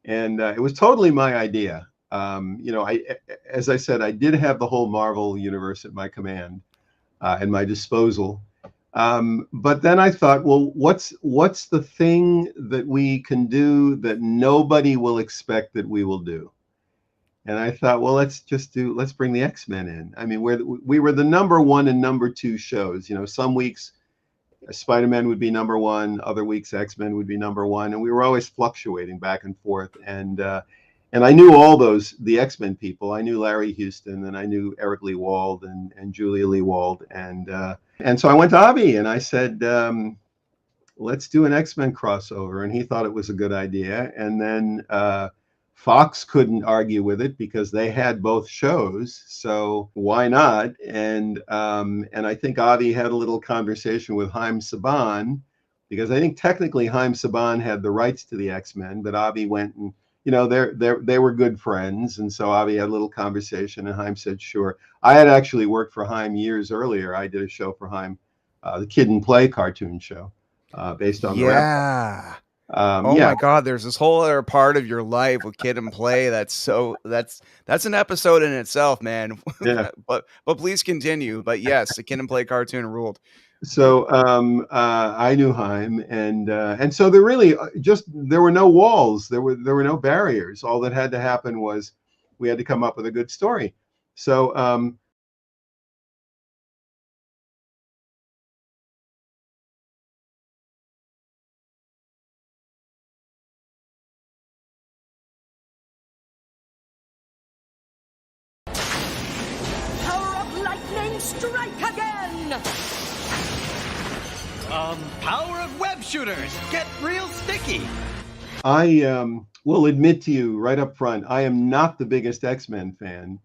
Speaker 5: And it was totally my idea. As I said, I did have the whole Marvel universe at my command, at my disposal. But then I thought, well, what's the thing that we can do that nobody will expect that we will do? And I thought, well, let's bring the X-Men in. I mean, we were the number 1 and number 2 shows. some weeks Spider-Man would be number 1, other weeks X-Men would be number 1, and we were always fluctuating back and forth. And I knew all the X-Men people. I knew Larry Houston, and I knew Eric Lee Wald and Julia Lee Wald, and so I went to Avi and I said, let's do an X-Men crossover, and he thought it was a good idea. And then Fox couldn't argue with it because they had both shows, so why not? And I think Avi had a little conversation with Haim Saban, because I think technically Haim Saban had the rights to the X-Men, but Avi went and they were good friends, and so Avi had a little conversation, and Haim said sure. I had actually worked for Haim years earlier. I did a show for Haim, the Kid and Play cartoon show, based on the
Speaker 4: my God, there's this whole other part of your life with Kid and Play that's an episode in itself, man.
Speaker 5: Yeah.
Speaker 4: but please continue. But yes, the Kid and Play cartoon ruled.
Speaker 5: So I knew Haim, and so there really there were no walls, there were no barriers. All that had to happen was we had to come up with a good story. So
Speaker 2: Power of lightning, strike again!
Speaker 3: Power of web shooters get real sticky.
Speaker 5: I will admit to you right up front, I am not the biggest X-Men fan.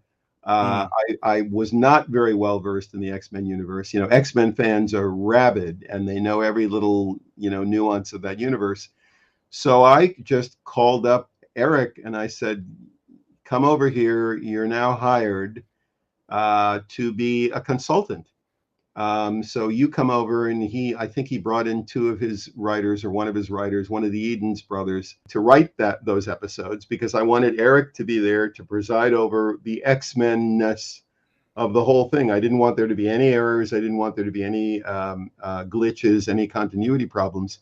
Speaker 5: I was not very well versed in the X-Men universe. X-Men fans are rabid, and they know every little nuance of that universe. So I just called up Eric and I said, come over here. You're now hired to be a consultant. So you come over, and I think he brought in 2 of his writers, or one of his writers, one of the Edens brothers, to write those episodes, because I wanted Eric to be there to preside over the X-Men-ness of the whole thing. I didn't want there to be any errors. I didn't want there to be any glitches, any continuity problems.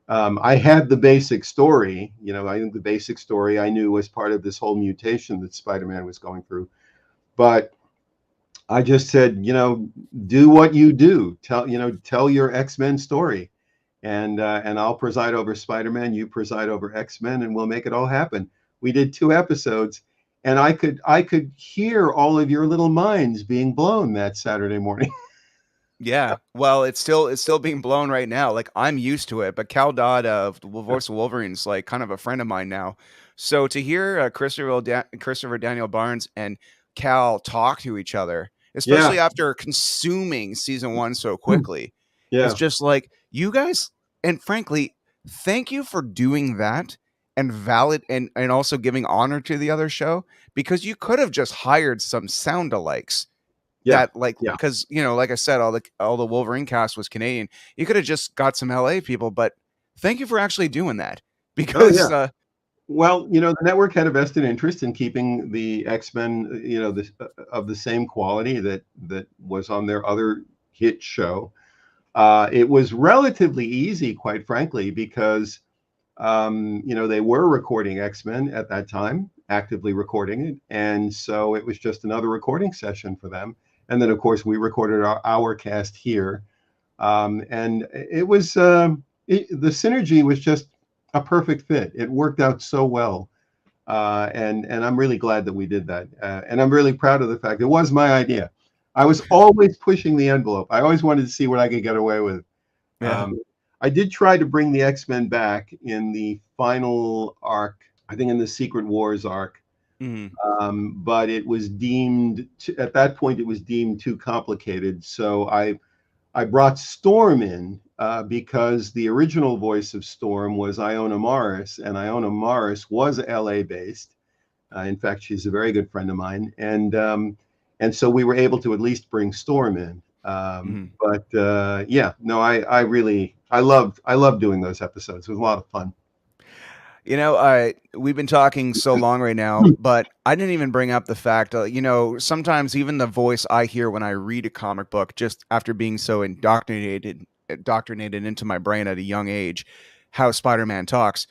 Speaker 5: I had the basic story. I think the basic story I knew was part of this whole mutation that Spider-Man was going through. But I just said, do what you do. Tell your X-Men story, and I'll preside over Spider-Man. You preside over X-Men, and we'll make it all happen. We did 2 episodes, and I could hear all of your little minds being blown that Saturday morning.
Speaker 4: Yeah, well, it's still being blown right now. Like, I'm used to it, but Cal Dodd of the Voice of Wolverine's like kind of a friend of mine now. So to hear Christopher Daniel Barnes and Cal talk to each other, especially after consuming season 1 so quickly, it's just like, you guys, and frankly, thank you for doing that and and also giving honor to the other show, because you could have just hired some sound-alikes. Because like I said, all the Wolverine cast was Canadian. You could have just got some LA people, but thank you for actually doing that, because
Speaker 5: well, the network had a vested interest in keeping the X-Men, of the same quality that was on their other hit show. It was relatively easy, quite frankly, because they were recording X-Men at that time, actively recording it, and so it was just another recording session for them. And then, of course, we recorded our cast here, and it was the synergy was just a perfect fit. It worked out so well, and I'm really glad that we did that, and I'm really proud of the fact it was my idea. I was always pushing the envelope. I always wanted to see what I could get away with.
Speaker 4: Yeah.
Speaker 5: I did try to bring the X-Men back in the final arc, I think in the Secret Wars arc. But it was deemed at that point it was deemed too complicated. So I brought Storm in because the original voice of Storm was Iona Morris, and Iona Morris was LA based. In fact, she's a very good friend of mine, and so we were able to at least bring Storm in. But yeah, no, I loved doing those episodes. It was a lot of fun.
Speaker 4: You know, we've been talking so long right now, but I didn't even bring up the fact, you know, sometimes even the voice I hear when I read a comic book, just after being so indoctrinated into my brain at a young age, how Spider-Man talks.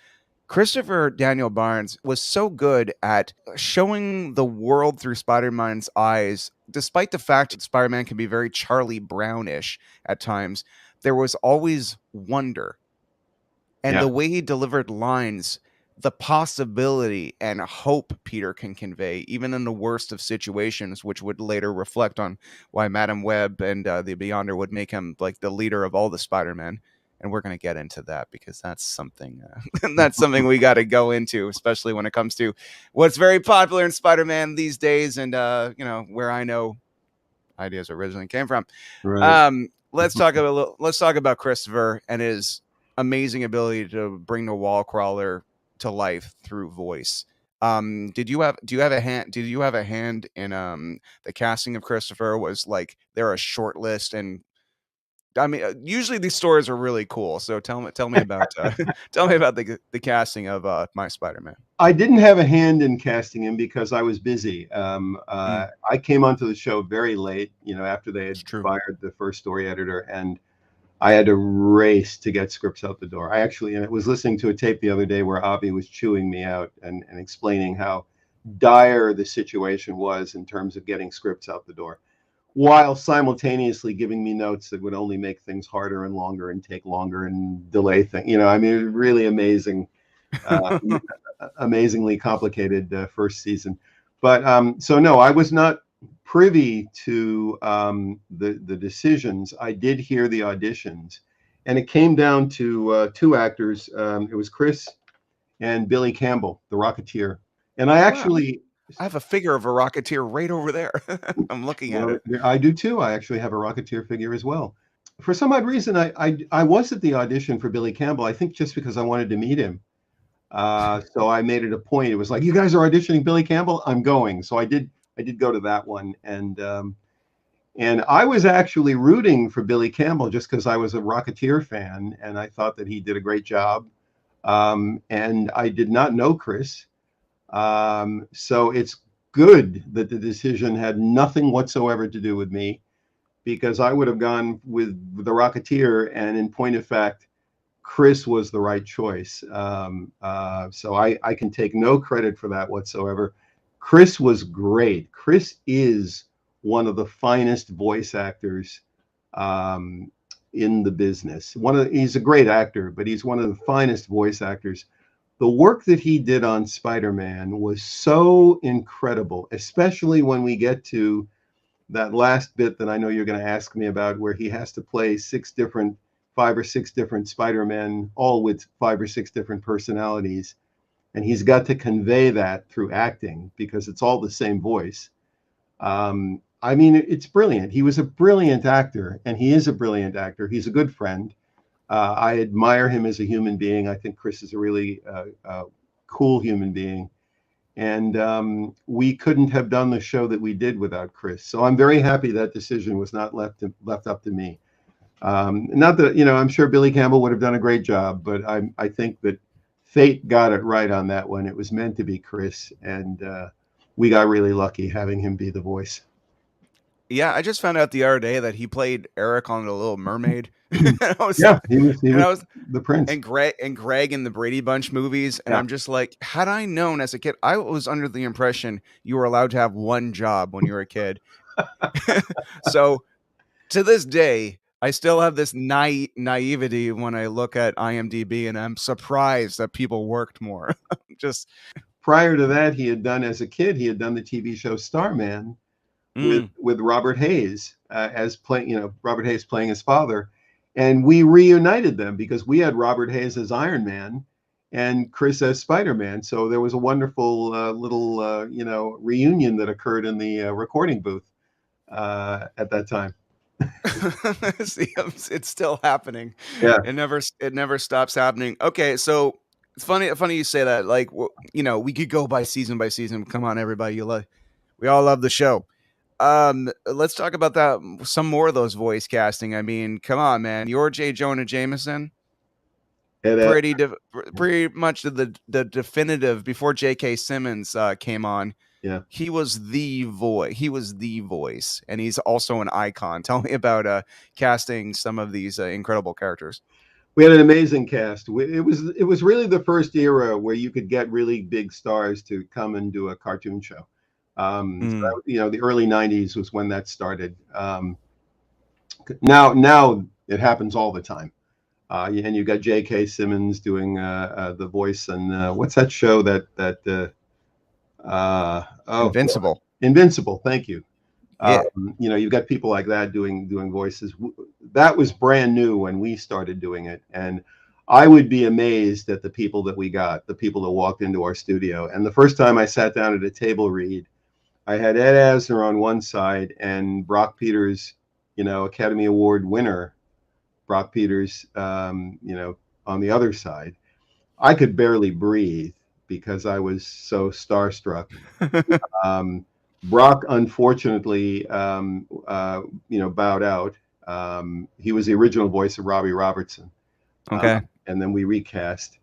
Speaker 4: Christopher Daniel Barnes was so good at showing the world through Spider-Man's eyes, despite the fact that Spider-Man can be very Charlie Brownish at times. There was always wonder. And the way he delivered lines, the possibility and hope Peter can convey, even in the worst of situations, which would later reflect on why Madam Web and the Beyonder would make him like the leader of all the Spider-Men. And we're going to get into that because that's something we got to go into, especially when it comes to what's very popular in Spider-Man these days, and you know, where I know ideas originally came from.
Speaker 5: Right.
Speaker 4: Let's talk about Christopher and his amazing ability to bring the wall crawler to life through voice. Do you have a hand in the casting of Christopher? Was like there a short list? And I mean, usually these stories are really cool. So tell me about tell me about the casting of my Spider-Man.
Speaker 5: I didn't have a hand in casting him because I was busy. I came onto the show very late, you know, after they had fired the first story editor, and I had to race to get scripts out the door. I was listening to a tape the other day where Avi was chewing me out and explaining how dire the situation was in terms of getting scripts out the door, while simultaneously giving me notes that would only make things harder and longer and take longer and delay things. You know, I mean, really amazing, amazingly complicated first season. But so no, I was not privy to the decisions. I did hear the auditions, and it came down to two actors. It was Chris and Billy Campbell, the Rocketeer. And I actually
Speaker 4: I have a figure of a Rocketeer right over there. I'm looking at it.
Speaker 5: I do too. I actually have a Rocketeer figure as well. For some odd reason, I was at the audition for Billy Campbell. I think just because I wanted to meet him. So I made it a point. It was like, you guys are auditioning Billy Campbell? I'm going. So I did go to that one, and I was actually rooting for Billy Campbell just because I was a Rocketeer fan, and I thought that he did a great job. And I did not know Chris, so it's good that the decision had nothing whatsoever to do with me, because I would have gone with the Rocketeer, and in point of fact, Chris was the right choice. So I can take no credit for that whatsoever. Chris was great. Chris is one of the finest voice actors in the business. He's a great actor, but he's one of the finest voice actors. The work that he did on Spider-Man was so incredible, especially when we get to that last bit that I know you're going to ask me about, where he has to play 5 or 6 different Spider-Men, all with 5 or 6 different personalities. And he's got to convey that through acting because it's all the same voice. I mean, it's brilliant. He was a brilliant actor, and he is a brilliant actor. He's a good friend. I admire him as a human being. I think Chris is a really cool human being. And we couldn't have done the show that we did without Chris. So I'm very happy that decision was not left up to me. Not that, you know, I'm sure Billy Campbell would have done a great job, but I think that fate got it right on that one. It was meant to be Chris, and we got really lucky having him be the voice.
Speaker 4: Yeah, I just found out the other day that he played Eric on The Little Mermaid.
Speaker 5: He was the prince.
Speaker 4: And Greg in the Brady Bunch movies. And I'm just like, had I known as a kid, I was under the impression you were allowed to have one job when you were a kid. So to this day, I still have this naivety when I look at IMDb, and I'm surprised that people worked more. Just
Speaker 5: prior to that, as a kid, he had done the TV show Starman with Robert Hayes Robert Hayes playing his father. And we reunited them because we had Robert Hayes as Iron Man and Chris as Spider-Man. So there was a wonderful little, reunion that occurred in the recording booth at that time.
Speaker 4: See, it's still happening.
Speaker 5: Yeah.
Speaker 4: It never stops happening. Okay, so it's funny you say that. Like, we could go by season. Come on, everybody, we all love the show. Let's talk about that. Some more of those voice casting. I mean, come on, man. You're J. Jonah Jameson. Pretty much the definitive before J.K. Simmons came on.
Speaker 5: Yeah.
Speaker 4: He was the voice. He was the voice, and he's also an icon. Tell me about casting some of these incredible characters.
Speaker 5: We had an amazing cast. It was really the first era where you could get really big stars to come and do a cartoon show. So, the early '90s was when that started. Now it happens all the time. And you got J.K. Simmons doing the voice, and what's that show that
Speaker 4: Invincible.
Speaker 5: Invincible. Thank you.
Speaker 4: Yeah.
Speaker 5: You've got people like that doing voices. That was brand new when we started doing it, and I would be amazed at the people that we got, the people that walked into our studio. And the first time I sat down at a table read, I had Ed Asner on one side and Brock Peters, Academy Award winner, Brock Peters, on the other side. I could barely breathe because I was so starstruck. Brock, unfortunately, bowed out. He was the original voice of Robbie Robertson.
Speaker 4: Okay.
Speaker 5: And then we recast.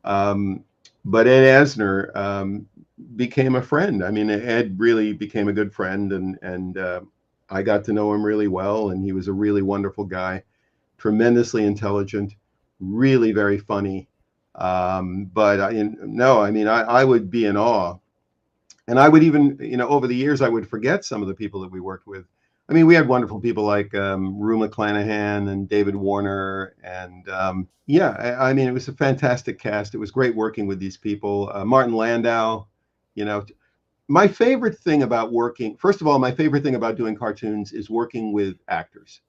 Speaker 5: But Ed Asner became a friend. I mean, Ed really became a good friend, and I got to know him really well, and he was a really wonderful guy, tremendously intelligent, really very funny. I would be in awe. And I would even, over the years, I would forget some of the people that we worked with. I mean, we had wonderful people like Rue McClanahan and David Warner. And it was a fantastic cast. It was great working with these people. Martin Landau, my favorite thing about first of all, my favorite thing about doing cartoons is working with actors.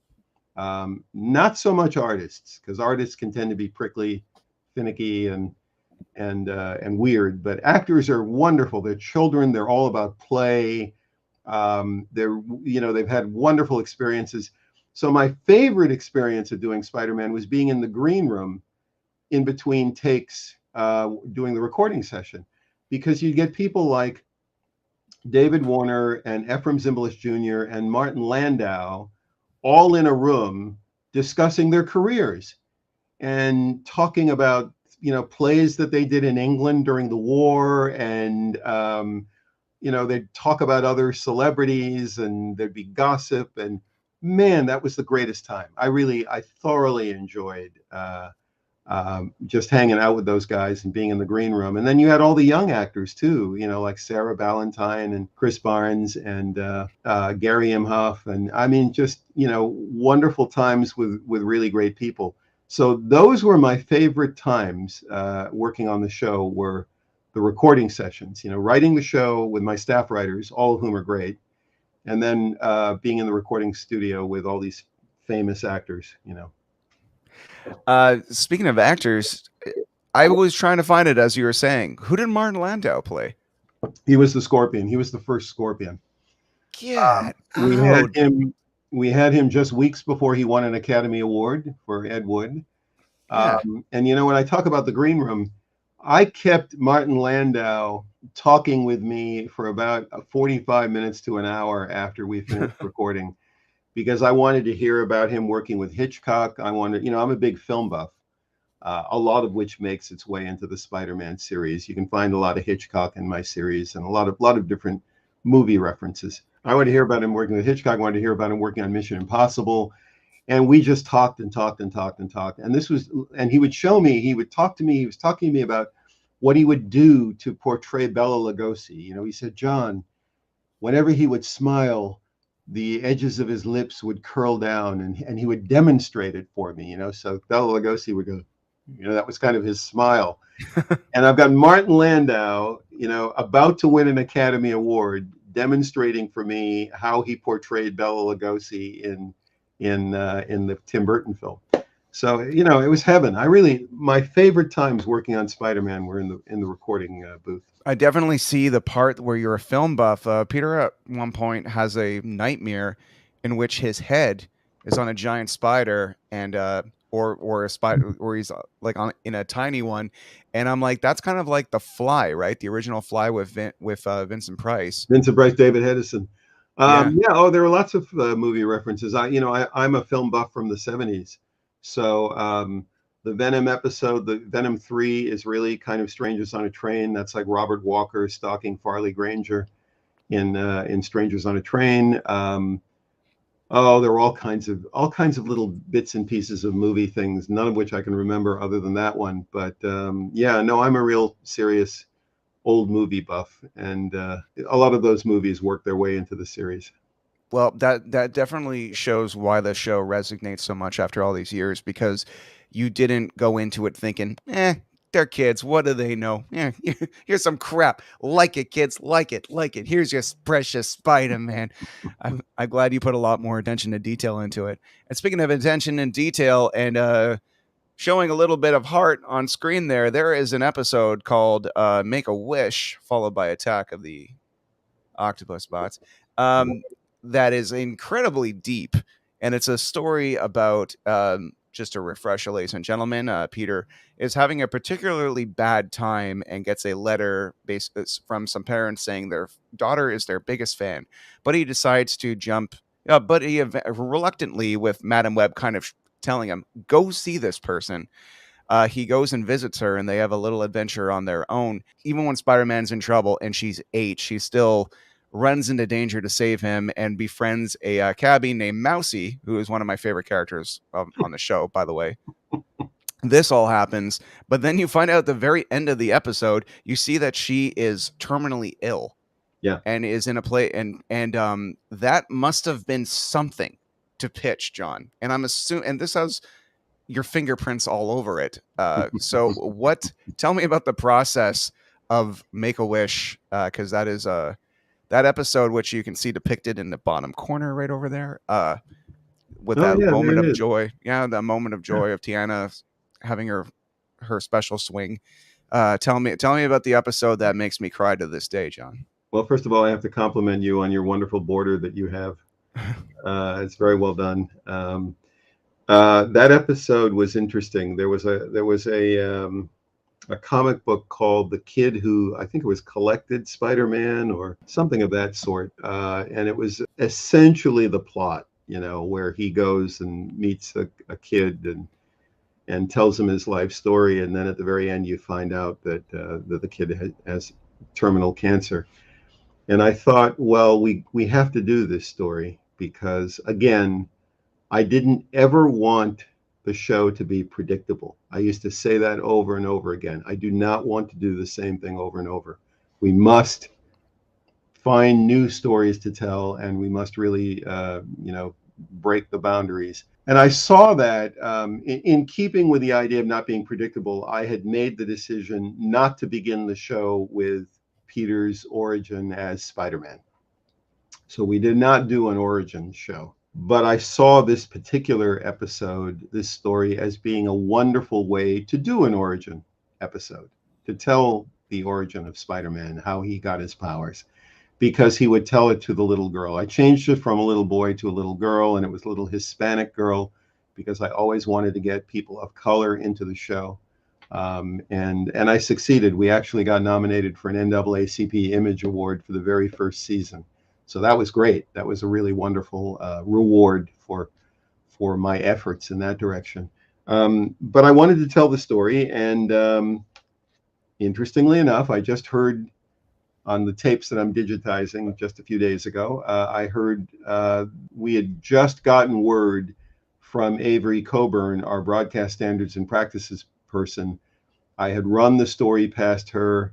Speaker 5: Not so much artists, because artists can tend to be prickly, finicky, and weird, but actors are wonderful. They're children. They're all about play. They've had wonderful experiences. So my favorite experience of doing Spider-Man was being in the green room in between takes, doing the recording session, because you get people like David Warner and Ephraim Zimbalist Jr. and Martin Landau all in a room discussing their careers and talking about plays that they did in England during the war, and they'd talk about other celebrities, and there'd be gossip, and man, that was the greatest time. I thoroughly enjoyed just hanging out with those guys and being in the green room. And then you had all the young actors too, like Sarah Ballantyne and Chris Barnes and Gary Imhoff, and I mean, just wonderful times with really great people. So those were my favorite times working on the show, were the recording sessions, writing the show with my staff writers, all of whom are great, and then being in the recording studio with all these famous actors,
Speaker 4: Speaking of actors, I was trying to find it as you were saying. Who did Martin Landau play?
Speaker 5: He was the Scorpion. He was the first Scorpion.
Speaker 4: Yeah.
Speaker 5: We had him just weeks before he won an Academy Award for Ed Wood.
Speaker 4: Yeah.
Speaker 5: And when I talk about the green room, I kept Martin Landau talking with me for about 45 minutes to an hour after we finished recording, because I wanted to hear about him working with Hitchcock. I'm a big film buff, a lot of which makes its way into the Spider-Man series. You can find a lot of Hitchcock in my series and a lot of different movie references. I wanted to hear about him working with Hitchcock. I wanted to hear about him working on Mission Impossible. And we just talked and talked and talked and talked. And he would show me, he would talk to me, he was talking to me about what he would do to portray Bela Lugosi. He said, John, whenever he would smile, the edges of his lips would curl down, and he would demonstrate it for me, so Bela Lugosi would go, that was kind of his smile. And I've got Martin Landau, about to win an Academy Award, demonstrating for me how he portrayed Bela Lugosi in the Tim Burton film. So, it was heaven. My favorite times working on Spider-Man were in the recording booth.
Speaker 4: I definitely see the part where you're a film buff. Peter at one point has a nightmare in which his head is on a giant spider and or a spider, or he's like in a tiny one, and I'm like, that's kind of like The Fly, right? The original Fly with Vincent Price.
Speaker 5: Vincent Price, David Hedison.
Speaker 4: Yeah.
Speaker 5: Oh, there are lots of movie references. I'm a film buff from the 70s. So the Venom episode, the Venom 3 is really kind of Strangers on a Train. That's like Robert Walker stalking Farley Granger in Strangers on a Train. There were all kinds of little bits and pieces of movie things, none of which I can remember other than that one. But I'm a real serious old movie buff, and a lot of those movies work their way into the series.
Speaker 4: Well, that definitely shows why the show resonates so much after all these years, because you didn't go into it thinking, they're kids. What do they know? Yeah, here's some crap. Like it, kids. Like it. Here's your precious Spider-Man. I'm glad you put a lot more attention to detail into it. And speaking of attention and detail and showing a little bit of heart on screen there is an episode called Make a Wish, followed by Attack of the Octopus Bots. That is incredibly deep. And it's a story about, just a refresher, ladies and gentlemen, Peter is having a particularly bad time and gets a letter from some parents saying their daughter is their biggest fan. But he decides to jump, but he reluctantly, with Madam Web kind of telling him, go see this person. He goes and visits her, and they have a little adventure on their own. Even when Spider-Man's in trouble and she's 8, she still runs into danger to save him and befriends a cabbie named Mousy, who is one of my favorite characters on the show, by the way. This all happens, but then you find out at the very end of the episode, you see that she is terminally ill.
Speaker 5: Yeah.
Speaker 4: And is in a play, and that must have been something to pitch, John. And I'm assuming, and this has your fingerprints all over it. So tell me about the process of Make-A-Wish, because that is that episode, which you can see depicted in the bottom corner right over there, with moment of joy. Yeah, the moment of joy of Tiana having her special swing. Tell me about the episode that makes me cry to this day, John.
Speaker 5: Well, first of all, I have to compliment you on your wonderful border that you have. It's very well done. That episode was interesting. There was a comic book called The Kid Who, I think it was Collected Spider-Man or something of that sort. And it was essentially the plot, where he goes and meets a kid and tells him his life story. And then at the very end, you find out that the kid has terminal cancer. And I thought, well, we have to do this story because, again, I didn't ever want the show to be predictable. I used to say that over and over again. I do not want to do the same thing over and over. We must find new stories to tell, and we must really, break the boundaries. And I saw that in keeping with the idea of not being predictable, I had made the decision not to begin the show with Peter's origin as Spider-Man. So we did not do an origin show. But I saw this particular episode, this story, as being a wonderful way to do an origin episode, to tell the origin of Spider-Man, how he got his powers, because he would tell it to the little girl. I changed it from a little boy to a little girl, and it was a little Hispanic girl, because I always wanted to get people of color into the show. And I succeeded. We actually got nominated for an NAACP Image Award for the very first season. So that was great. That was a really wonderful reward for my efforts in that direction. But I wanted to tell the story, and interestingly enough, I just heard on the tapes that I'm digitizing just a few days ago, I heard we had just gotten word from Avery Coburn, our broadcast standards and practices person. I had run the story past her.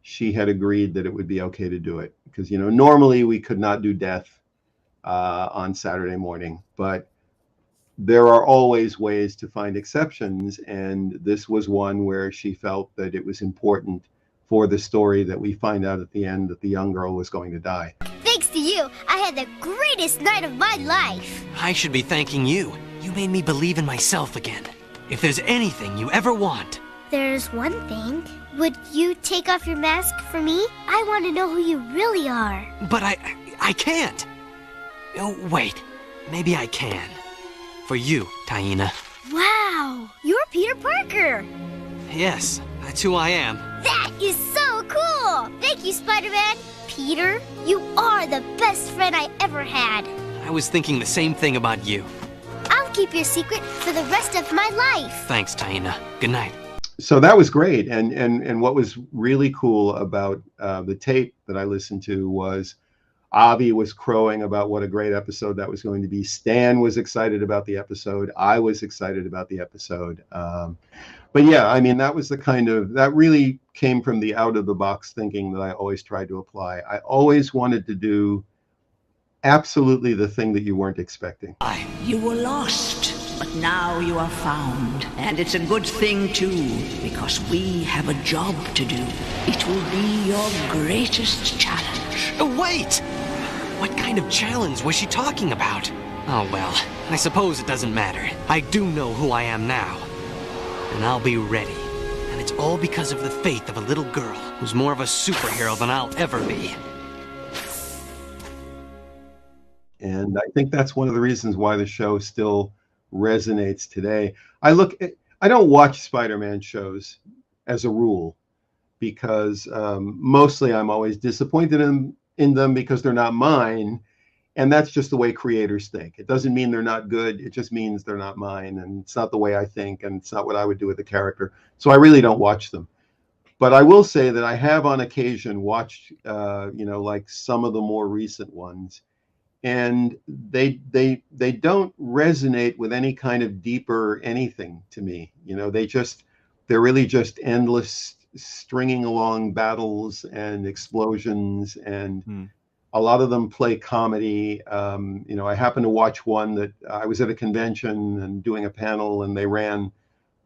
Speaker 5: She had agreed that it would be okay to do it because, normally we could not do death on Saturday morning, but there are always ways to find exceptions. And this was one where she felt that it was important for the story that we find out at the end that the young girl was going to die.
Speaker 6: Thanks to you, I had the greatest night of my life.
Speaker 3: I should be thanking you. You You made me believe in myself again. If there's anything you ever want...
Speaker 6: There's one thing. Would you take off your mask for me? I want to know who you really are.
Speaker 3: But I can't. Oh, wait. Maybe I can. For you, Taina.
Speaker 6: Wow, you're Peter Parker.
Speaker 3: Yes, that's who I am.
Speaker 6: That is so cool. Thank you, Spider-Man. Peter, you are the best friend I ever had.
Speaker 3: I was thinking the same thing about you.
Speaker 6: I'll keep your secret for the rest of my life.
Speaker 3: Thanks, Taina. Good night.
Speaker 5: So that was great. And what was really cool about the tape that I listened to was Avi was crowing about what a great episode that was going to be. Stan was excited about the episode. I was excited about the episode. But yeah, I mean, that was that really came from the out of the box thinking that I always tried to apply. I always wanted to do absolutely the thing that you weren't expecting.
Speaker 2: You were lost, but now you are found. And it's a good thing, too, because we have a job to do. It will be your greatest challenge.
Speaker 3: Wait! What kind of challenge was she talking about? Oh, well, I suppose it doesn't matter. I do know who I am now. And I'll be ready. And it's all because of the faith of a little girl who's more of a superhero than I'll ever be.
Speaker 5: And I think that's one of the reasons why the show still resonates today. I don't watch Spider-Man shows as a rule because mostly I'm always disappointed in them because they're not mine. And that's just the way creators think. It doesn't mean they're not good. It just means they're not mine. And it's not the way I think. And it's not what I would do with a character. So I really don't watch them. But I will say that I have on occasion watched, like some of the more recent ones. And they don't resonate with any kind of deeper anything to me. They're really just endless stringing along battles and explosions, and a lot of them play comedy. I happened to watch one that I was at a convention and doing a panel, and they ran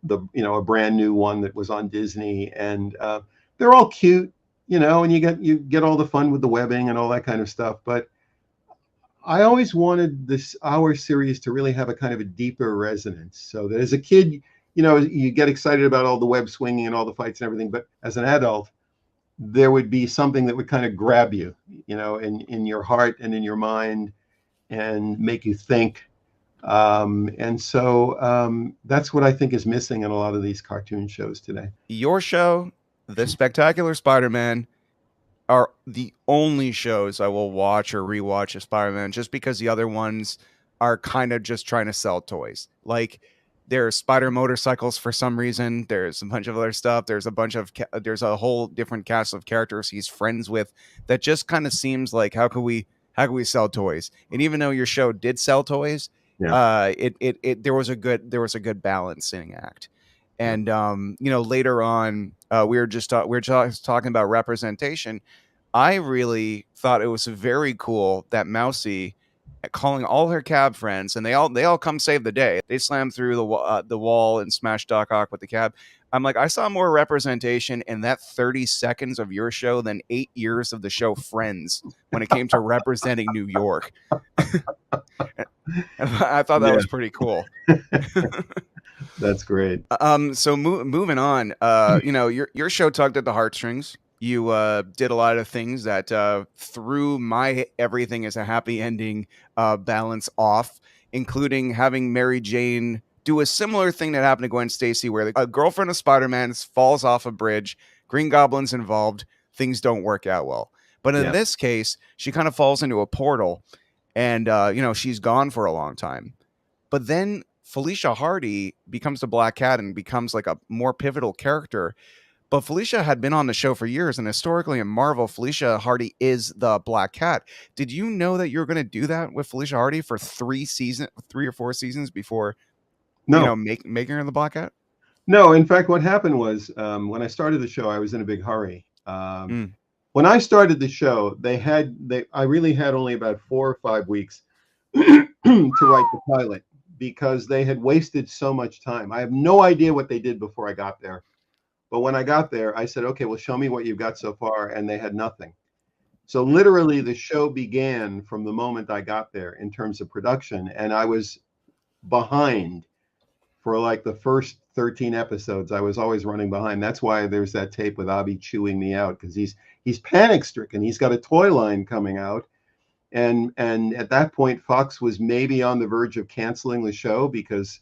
Speaker 5: a brand new one that was on Disney, and they're all cute, and you get all the fun with the webbing and all that kind of stuff, but I always wanted our series to really have a kind of a deeper resonance, so that as a kid, you get excited about all the web swinging and all the fights and everything, but as an adult, there would be something that would kind of grab you, in your heart and in your mind and make you think. And so that's what I think is missing in a lot of these cartoon shows today.
Speaker 4: Your show, The Spectacular Spider-Man, are the only shows I will watch or rewatch of Spider-Man, just because the other ones are kind of just trying to sell toys. Like, there's Spider motorcycles for some reason. There's a bunch of other stuff. There's a whole different cast of characters he's friends with that just kind of seems like, how can we sell toys? And even though your show did sell toys, there was a good balancing act. And later on, we were just talking about representation. I really thought it was very cool that Mousy, calling all her cab friends, and they all come save the day. They slam through the wall and smash Doc Ock with the cab. I'm like, I saw more representation in that 30 seconds of your show than 8 years of the show Friends when it came to representing New York. I thought that was pretty cool.
Speaker 5: That's great.
Speaker 4: So moving on, your show tugged at the heartstrings. You did a lot of things that threw my everything is a happy ending balance off, including having Mary Jane do a similar thing that happened to Gwen Stacy, where a girlfriend of Spider-Man falls off a bridge, Green Goblin's involved, things don't work out well. But in this case, she kind of falls into a portal, and she's gone for a long time. But then Felecia Hardy becomes the Black Cat and becomes like a more pivotal character. But Felecia had been on the show for years, and historically in Marvel, Felecia Hardy is the Black Cat. Did you know that you were going to do that with Felecia Hardy for 3 or 4 seasons before, making her the Black Cat?
Speaker 5: No, in fact, what happened was when I started the show, I was in a big hurry. When I started the show, I really had only about 4 or 5 weeks to write the pilot because they had wasted so much time. I have no idea what they did before I got there. But when I got there, I said, okay, well, show me what you've got so far. And they had nothing. So literally the show began from the moment I got there in terms of production. And I was behind for like the first 13 episodes. I was always running behind. That's why there's that tape with Abby chewing me out, because he's panic stricken. He's got a toy line coming out. And at that point, Fox was maybe on the verge of canceling the show because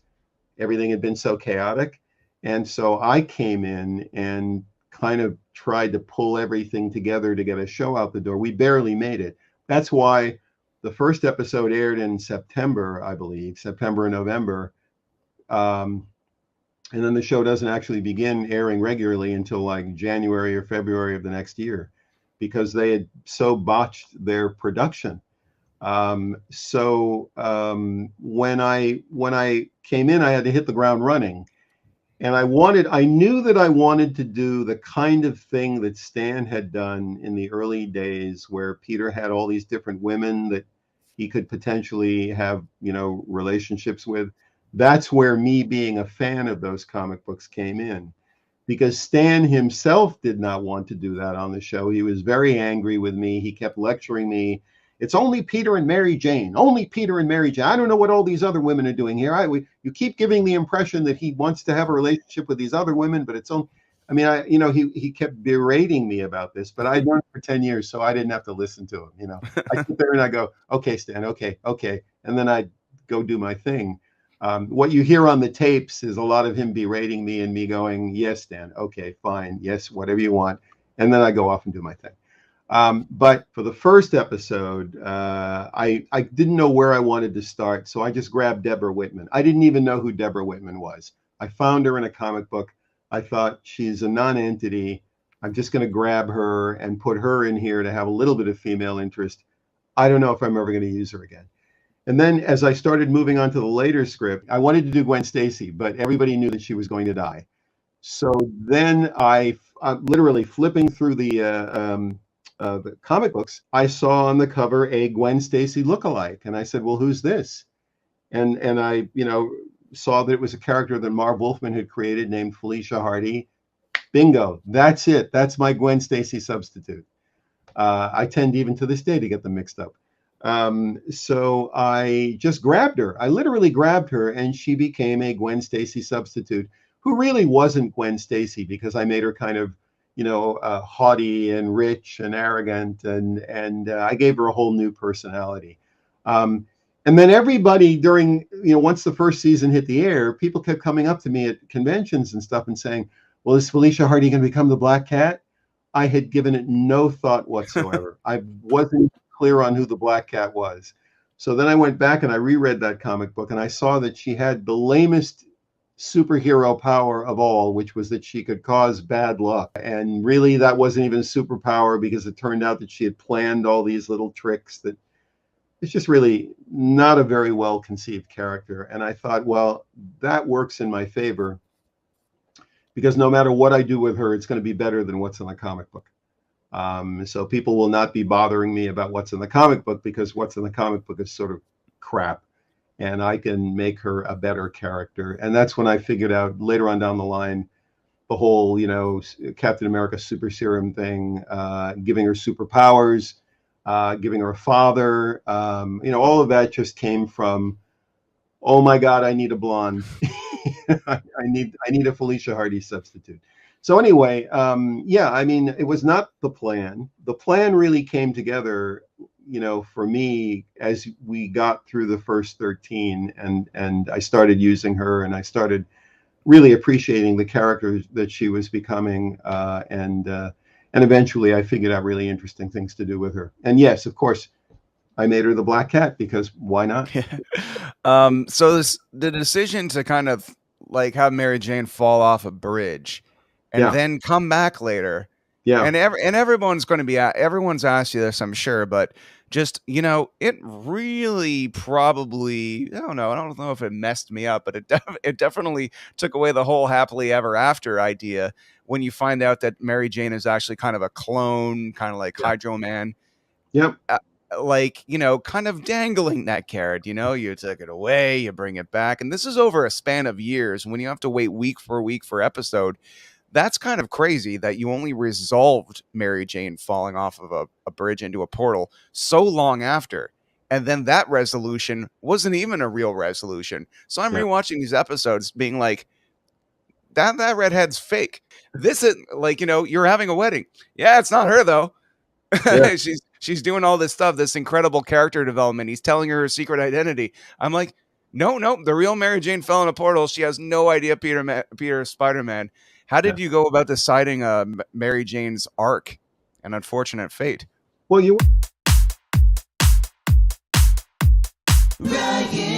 Speaker 5: everything had been so chaotic. And so I came in and kind of tried to pull everything together to get a show out the door. We barely made it. That's why the first episode aired in September, I believe, September and November. And then the show doesn't actually begin airing regularly until like January or February of the next year, because they had so botched their production. When I came in, I had to hit the ground running. And I knew that I wanted to do the kind of thing that Stan had done in the early days, where Peter had all these different women that he could potentially have, relationships with. That's where me being a fan of those comic books came in, because Stan himself did not want to do that on the show. He was very angry with me. He kept lecturing me. It's only Peter and Mary Jane. Only Peter and Mary Jane. I don't know what all these other women are doing here. You keep giving the impression that he wants to have a relationship with these other women, but it's only. I mean, he kept berating me about this, but I'd known for 10 years, so I didn't have to listen to him. I sit there and I go, okay, Stan, okay, and then I'd go do my thing. What you hear on the tapes is a lot of him berating me and me going, yes, Stan, okay, fine, yes, whatever you want, and then I go off and do my thing. But for the first episode, I didn't know where I wanted to start, so I just grabbed Deborah Whitman. I didn't even know who Deborah Whitman was. I found her in a comic book. I thought, she's a non-entity. I'm just going to grab her and put her in here to have a little bit of female interest. I don't know if I'm ever going to use her again. And then as I started moving on to the later script, I wanted to do Gwen Stacy, but everybody knew that she was going to die. So then I'm literally flipping through the comic books. I saw on the cover a Gwen Stacy lookalike, and I said, well, who's this? And I, saw that it was a character that Marv Wolfman had created named Felecia Hardy. Bingo, that's it. That's my Gwen Stacy substitute. I tend even to this day to get them mixed up. So I just grabbed her. I literally grabbed her, and she became a Gwen Stacy substitute, who really wasn't Gwen Stacy, because I made her kind of, haughty and rich and arrogant, and I gave her a whole new personality. And then everybody during, once the first season hit the air, people kept coming up to me at conventions and stuff and saying, well, is Felecia Hardy going to become the Black Cat? I had given it no thought whatsoever. I wasn't clear on who the Black Cat was. So then I went back and I reread that comic book, and I saw that she had the lamest superhero power of all, which was that she could cause bad luck. And really, that wasn't even a superpower, because it turned out that she had planned all these little tricks. That it's just really not a very well conceived character. And I thought, well, that works in my favor, because no matter what I do with her, it's going to be better than what's in the comic book. So people will not be bothering me about what's in the comic book, because what's in the comic book is sort of crap, and I can make her a better character. And that's when I figured out later on down the line, the whole, Captain America super serum thing, giving her superpowers, giving her a father, all of that just came from, oh my God, I need a blonde. I need a Felecia Hardy substitute. So anyway, it was not the plan. The plan really came together, for me as we got through the first 13, and I started using her, and I started really appreciating the character that she was becoming, and eventually I figured out really interesting things to do with her. And yes, of course, I made her the Black Cat, because why not?
Speaker 4: So the decision to kind of like have Mary Jane fall off a bridge and then come back later. Yeah. And everyone's going to be everyone's asked you this, I'm sure, but just, it really probably, I don't know if it messed me up, but it definitely took away the whole happily ever after idea when you find out that Mary Jane is actually kind of a clone, kind of like Hydro Man.
Speaker 5: Yep.
Speaker 4: Kind of dangling that carrot, you took it away, you bring it back. And this is over a span of years. When you have to wait week for episode, that's kind of crazy that you only resolved Mary Jane falling off of a bridge into a portal so long after. And then that resolution wasn't even a real resolution. So I'm rewatching these episodes being like, that redhead's fake. This is like, you're having a wedding. Yeah, it's not her though.
Speaker 5: Yeah.
Speaker 4: she's doing all this stuff, this incredible character development. He's telling her secret identity. I'm like, no, the real Mary Jane fell in a portal. She has no idea Peter Spider-Man. How did you go about deciding Mary Jane's arc and unfortunate fate?
Speaker 5: Well, you
Speaker 7: Ryan.